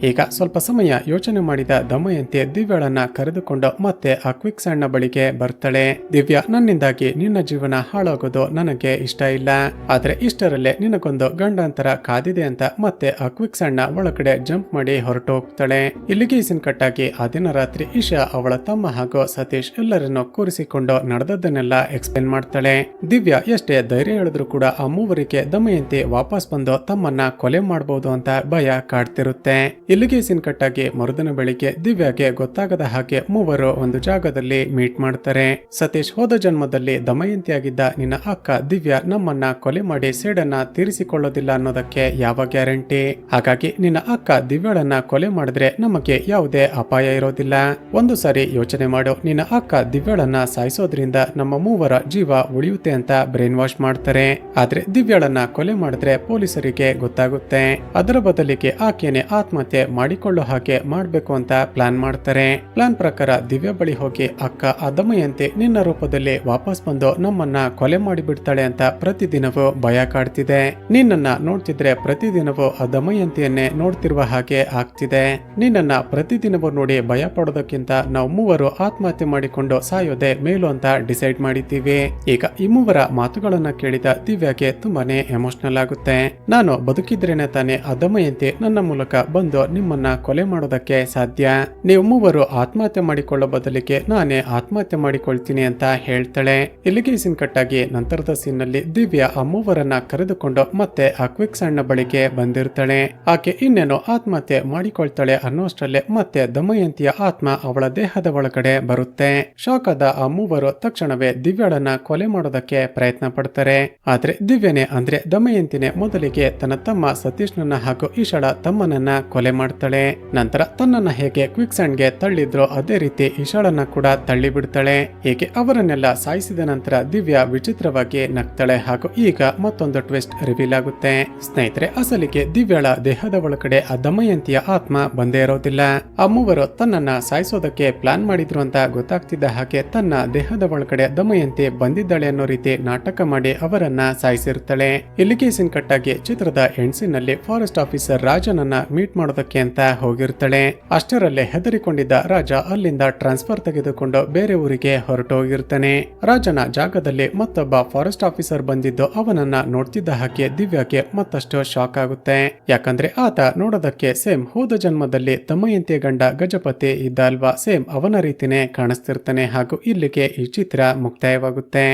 ಈಗ ಸ್ವಲ್ಪ ಸಮಯ ಯೋಚನೆ ಮಾಡಿದ ದಮಯಂತಿ ದಿವ್ಯಾಳನ್ನ ಕರೆದುಕೊಂಡು ಮತ್ತೆ ಆ ಕ್ವಿಕ್ ಸ್ಯಾಂಡ್ ನ ಬಳಿಗೆ ಬರ್ತಾಳೆ. ದಿವ್ಯಾ, ನನ್ನಿಂದಾಗಿ ನಿನ್ನ ಜೀವನ ಹಾಳಾಗೋದು ನನಗೆ ಇಷ್ಟ ಇಲ್ಲ, ಆದ್ರೆ ಇಷ್ಟರಲ್ಲೇ ನಿನಗೊಂದು ಗಂಡಾಂತರ ಕಾದಿದೆ ಅಂತ ಮತ್ತೆ ಆ ಕ್ವಿಕ್ ಸ್ಯಾಂಡ್ ನ ಒಳಗಡೆ ಜಂಪ್ ಮಾಡಿ ಹೊರಟು ಹೋಗ್ತಾಳೆ. ಇಲ್ಲಿಗೆ ಸೀನ್ ಕಟ್ಟಾಗಿ ಆ ದಿನ ರಾತ್ರಿ ಇಶಾ ಅವಳ ತಮ್ಮ ಹಾಗೂ ಸತೀಶ್ ಎಲ್ಲರನ್ನು ಕೂರಿಸಿಕೊಂಡು ನಡೆದದ್ದನ್ನೆಲ್ಲ ಎಕ್ಸ್ಪ್ಲೇನ್ ಮಾಡ್ತಾಳೆ. ದಿವ್ಯಾ ಎಷ್ಟೇ ಧೈರ್ಯ ಹೇಳಿದ್ರು ಕೂಡ ಆ ಮೂವರಿಗೆ ದಮಯಂತಿ ವಾಪಸ್ ಬಂದು ತಮ್ಮನ್ನ ಕೊಲೆ ಮಾಡಬಹುದು ಅಂತ ಭಯ ಕಾಡ್ತಿರುತ್ತೆ. ಇಲ್ಲಿಗೆ ಸೀನ್ ಕಟ್ಟಾಗಿ ಮರುದಿನ ಬೆಳಿಗ್ಗೆ ದಿವ್ಯಾಗೆ ಗೊತ್ತಾಗದ ಹಾಗೆ ಮೂವರು ಒಂದು ಜಾಗದಲ್ಲಿ ಮೀಟ್ ಮಾಡ್ತಾರೆ. ಸತೀಶ್, ಹೋದ ಜನ್ಮದಲ್ಲಿ ದಮಯಂತಿಯಾಗಿದ್ದ ನಿನ್ನ ಅಕ್ಕ ದಿವ್ಯಾ ನಮ್ಮನ್ನ ಕೊಲೆ ಮಾಡಿ ಸೇಡನ್ನ ತೀರಿಸಿಕೊಳ್ಳೋದಿಲ್ಲ ಅನ್ನೋದಕ್ಕೆ ಯಾವ ಗ್ಯಾರಂಟಿ? ಹಾಗಾಗಿ ನಿನ್ನ ಅಕ್ಕ ದಿವ್ಯಾಳನ್ನ ಕೊಲೆ ಮಾಡಿದ್ರೆ ನಮಗೆ ಯಾವುದೇ ಅಪಾಯ ಇರೋದಿಲ್ಲ. ಒಂದು ಸಾರಿ ಯೋಚನೆ ಮಾಡು, ನಿನ್ನ ಅಕ್ಕ ದಿವ್ಯಾಳನ್ನ ಸಾಯಿಸೋದ್ರಿಂದ ನಮ್ಮ ಮೂವರ ಜೀವ ಉಳಿಯುತ್ತೆ ಅಂತ ಬ್ರೈನ್ ವಾಶ್ ಮಾಡ್ತಾರೆ. ಆದ್ರೆ ದಿವ್ಯಾಳನ್ನ ಕೊಲೆ ಮಾಡಿದ್ರೆ ಪೊಲೀಸರಿಗೆ ಗೊತ್ತಾಗುತ್ತೆ. ಅದರ ಬದಲಿಗೆ ಆಕೆನೆ ಆತ್ಮಹತ್ಯೆ ಮಾಡಿಕೊಳ್ಳೋ ಹಾಗೆ ಮಾಡ್ಬೇಕು ಅಂತ ಪ್ಲಾನ್ ಮಾಡ್ತಾರೆ. ಪ್ಲಾನ್ ಪ್ರಕಾರ ದಿವ್ಯಾ ಬಳಿ ಹೋಗಿ, ಅಕ್ಕ, ಆ ದಮಯಂತಿ ನಿನ್ನ ರೂಪದಲ್ಲಿ ವಾಪಸ್ ಬಂದು ನಮ್ಮನ್ನ ಕೊಲೆ ಮಾಡಿಬಿಡ್ತಾಳೆ ಅಂತ ಪ್ರತಿದಿನವೂ ಭಯ ಕಾಡ್ತಿದೆ. ನಿನ್ನನ್ನ ನೋಡ್ತಿದ್ರೆ ಪ್ರತಿದಿನವೂ ಆ ದಮಯಂತಿಯನ್ನೇ ನೋಡ್ತಿರುವ ಹಾಗೆ ಆಗ್ತಿದೆ. ನಿನ್ನನ್ನ ಪ್ರತಿದಿನವೂ ನೋಡಿ ಭಯ ಪಡೋದಕ್ಕಿಂತ ನಾವು ಮೂವರು ಆತ್ಮಹತ್ಯೆ ಮಾಡಿಕೊಂಡು ಸಾಯೋದೆ ಮೇಲು ಅಂತ ಡಿಸೈಡ್ ಮಾಡಿದ್ದೀವಿ. ಈಗ ಈ ಮೂವರ ಮಾತುಗಳನ್ನ ಕೇಳಿದ ದಿವ್ಯಾಗೆ ತುಂಬಾನೇ ಎಮೋಷನಲ್ ಆಗುತ್ತೆ. ನಾನು ಬದುಕಿದ್ರೇನೆ ತಾನೇ ಆ ದಮಯಂತಿ ನನ್ನ ಮೂಲಕ ಬಂದು ನಿಮ್ಮನ್ನ ಕೊಲೆ ಮಾಡೋದಕ್ಕೆ ಸಾಧ್ಯ. ನೀವು ಮೂವರು ಆತ್ಮಹತ್ಯೆ ಮಾಡಿಕೊಳ್ಳೋ ಬದಲಿಗೆ ನಾನೇ ಆತ್ಮಹತ್ಯೆ ಮಾಡಿಕೊಳ್ತೀನಿ ಅಂತ ಹೇಳ್ತಾಳೆ. ಇಲ್ಲಿಗೆ ಸೀನ್ ಕಟ್ಟಾಗಿ ನಂತರದ ಸೀನ್ ನಲ್ಲಿ ದಿವ್ಯಾ ಆ ಮೂವರನ್ನ ಕರೆದುಕೊಂಡು ಮತ್ತೆ ಆ ಕ್ವಿಕ್ ಸ್ಯಾಂಡ್ ನ ಬಳಿಗೆ ಬಂದಿರ್ತಾಳೆ. ಆಕೆ ಇನ್ನೇನು ಆತ್ಮಹತ್ಯೆ ಮಾಡಿಕೊಳ್ತಾಳೆ ಅನ್ನೋಷ್ಟರಲ್ಲೇ ಮತ್ತೆ ದಮಯಂತಿಯ ಆತ್ಮ ಅವಳ ದೇಹದ ಒಳಗಡೆ ಬರುತ್ತೆ. ಶಾಕ್ ಆದ ಆ ಮೂವರು ತಕ್ಷಣವೇ ದಿವ್ಯಾಳನ್ನ ಕೊಲೆ ಮಾಡೋದಕ್ಕೆ ಪ್ರಯತ್ನ ಪಡ್ತಾರೆ. ಆದ್ರೆ ದಿವ್ಯನೇ ಅಂದ್ರೆ ದಮಯಂತಿನೇ ಮೊದಲಿಗೆ ತನ್ನ ತಮ್ಮ ಸತೀಶ್ನನ್ನ ಹಾಗೂ ಈಶಾಳ ತಮ್ಮನನ್ನ ಕೊಲೆ ಮಾಡ್ತಾಳೆ. ನಂತರ ತನ್ನನ್ನ ಹೇಗೆ ಕ್ವಿಕ್ ಸ್ಯಾಂಡ್ ಗೆ ತಳ್ಳಿದ್ರೋ ಅದೇ ರೀತಿ ಈಶಾಳನ್ನ ಕೂಡ ತಳ್ಳಿ ಬಿಡ್ತಾಳೆ. ಹೀಗೆ ಅವರನ್ನೆಲ್ಲ ಸಾಯಿಸಿದ ನಂತರ ದಿವ್ಯಾ ವಿಚಿತ್ರವಾಗಿ ನಗ್ತಾಳೆ ಹಾಗೂ ಈಗ ಮತ್ತೊಂದು ಟ್ವಿಸ್ಟ್ ರಿವೀಲ್ ಆಗುತ್ತೆ. ಸ್ನೇಹಿತರೆ, ಅಸಲಿಗೆ ದಿವ್ಯಾಳ ದೇಹದ ಒಳಗಡೆ ಆ ದಮಯಂತಿಯ ಆತ್ಮ ಬಂದೇ ಇರೋದಿಲ್ಲ. ಆ ಮೂವರು ತನ್ನನ್ನ ಸಾಯಿಸೋದಕ್ಕೆ ಪ್ಲಾನ್ ಮಾಡಿದ್ರು ಅಂತ ಗೊತ್ತಾಗ್ತಿದ್ದ ಹಾಗೆ ತನ್ನ ದೇಹದ ಒಳಗಡೆ ದಮಯಂತಿ ಬಂದಿದ್ದಾಳೆ ಅನ್ನೋ ರೀತಿ ನಾಟಕ ಮಾಡಿ ಅವರನ್ನ ಸಾಯಿಸಿರ್ತಾಳೆ. ಇಲ್ಲಿಗೆ ಸೀನ್ ಕಟ್ಟಾಗಿ ಚಿತ್ರದ ಎಂಡ್ ನಲ್ಲಿ ಫಾರೆಸ್ಟ್ ಆಫೀಸರ್ ರಾಜನನ್ನ ಮೀಟ್ ಮಾಡೋದಕ್ಕೆ ಅಂತ ಹೋಗಿರ್ತಾಳೆ. ಅಷ್ಟರಲ್ಲೇ ಹೆದರಿಕೊಂಡಿದ್ದ ರಾಜ ಅಲ್ಲಿಂದ ಟ್ರಾನ್ಸ್ಫರ್ ತೆಗೆದುಕೊಂಡು ಬೇರೆ ಊರಿಗೆ ಹೊರಟು ಹೋಗಿರ್ತಾನೆ. ರಾಜನ ಜಾಗದಲ್ಲಿ ಮತ್ತೊಬ್ಬ ಫಾರೆಸ್ಟ್ ಆಫೀಸರ್ ಬಂದಿದ್ದು ಅವನನ್ನ ನೋಡ್ತಿದ್ದ ಹಾಗೆ ದಿವ್ಯಾಗೆ ಮತ್ತಷ್ಟು ಶಾಕ್ ಆಗುತ್ತೆ. ಯಾಕಂದ್ರೆ ಆತ ನೋಡೋದಕ್ಕೆ ಸೇಮ್ ಹೋದ ಜನ್ಮದಲ್ಲಿ ದಮಯಂತಿಯ ಗಂಡ ಗಜಪತಿ ಇದ್ದ ಅಲ್ವಾ, ಸೇಮ್ ಅವನ ರೀತಿನೇ ಕಾಣಿಸ್ತಿರ್ತಾನೆ. ಹಾಗೂ ಇಲ್ಲಿಗೆ ಈ ಚಿತ್ರ ಮುಕ್ತಾಯವಾಗುತ್ತೆ.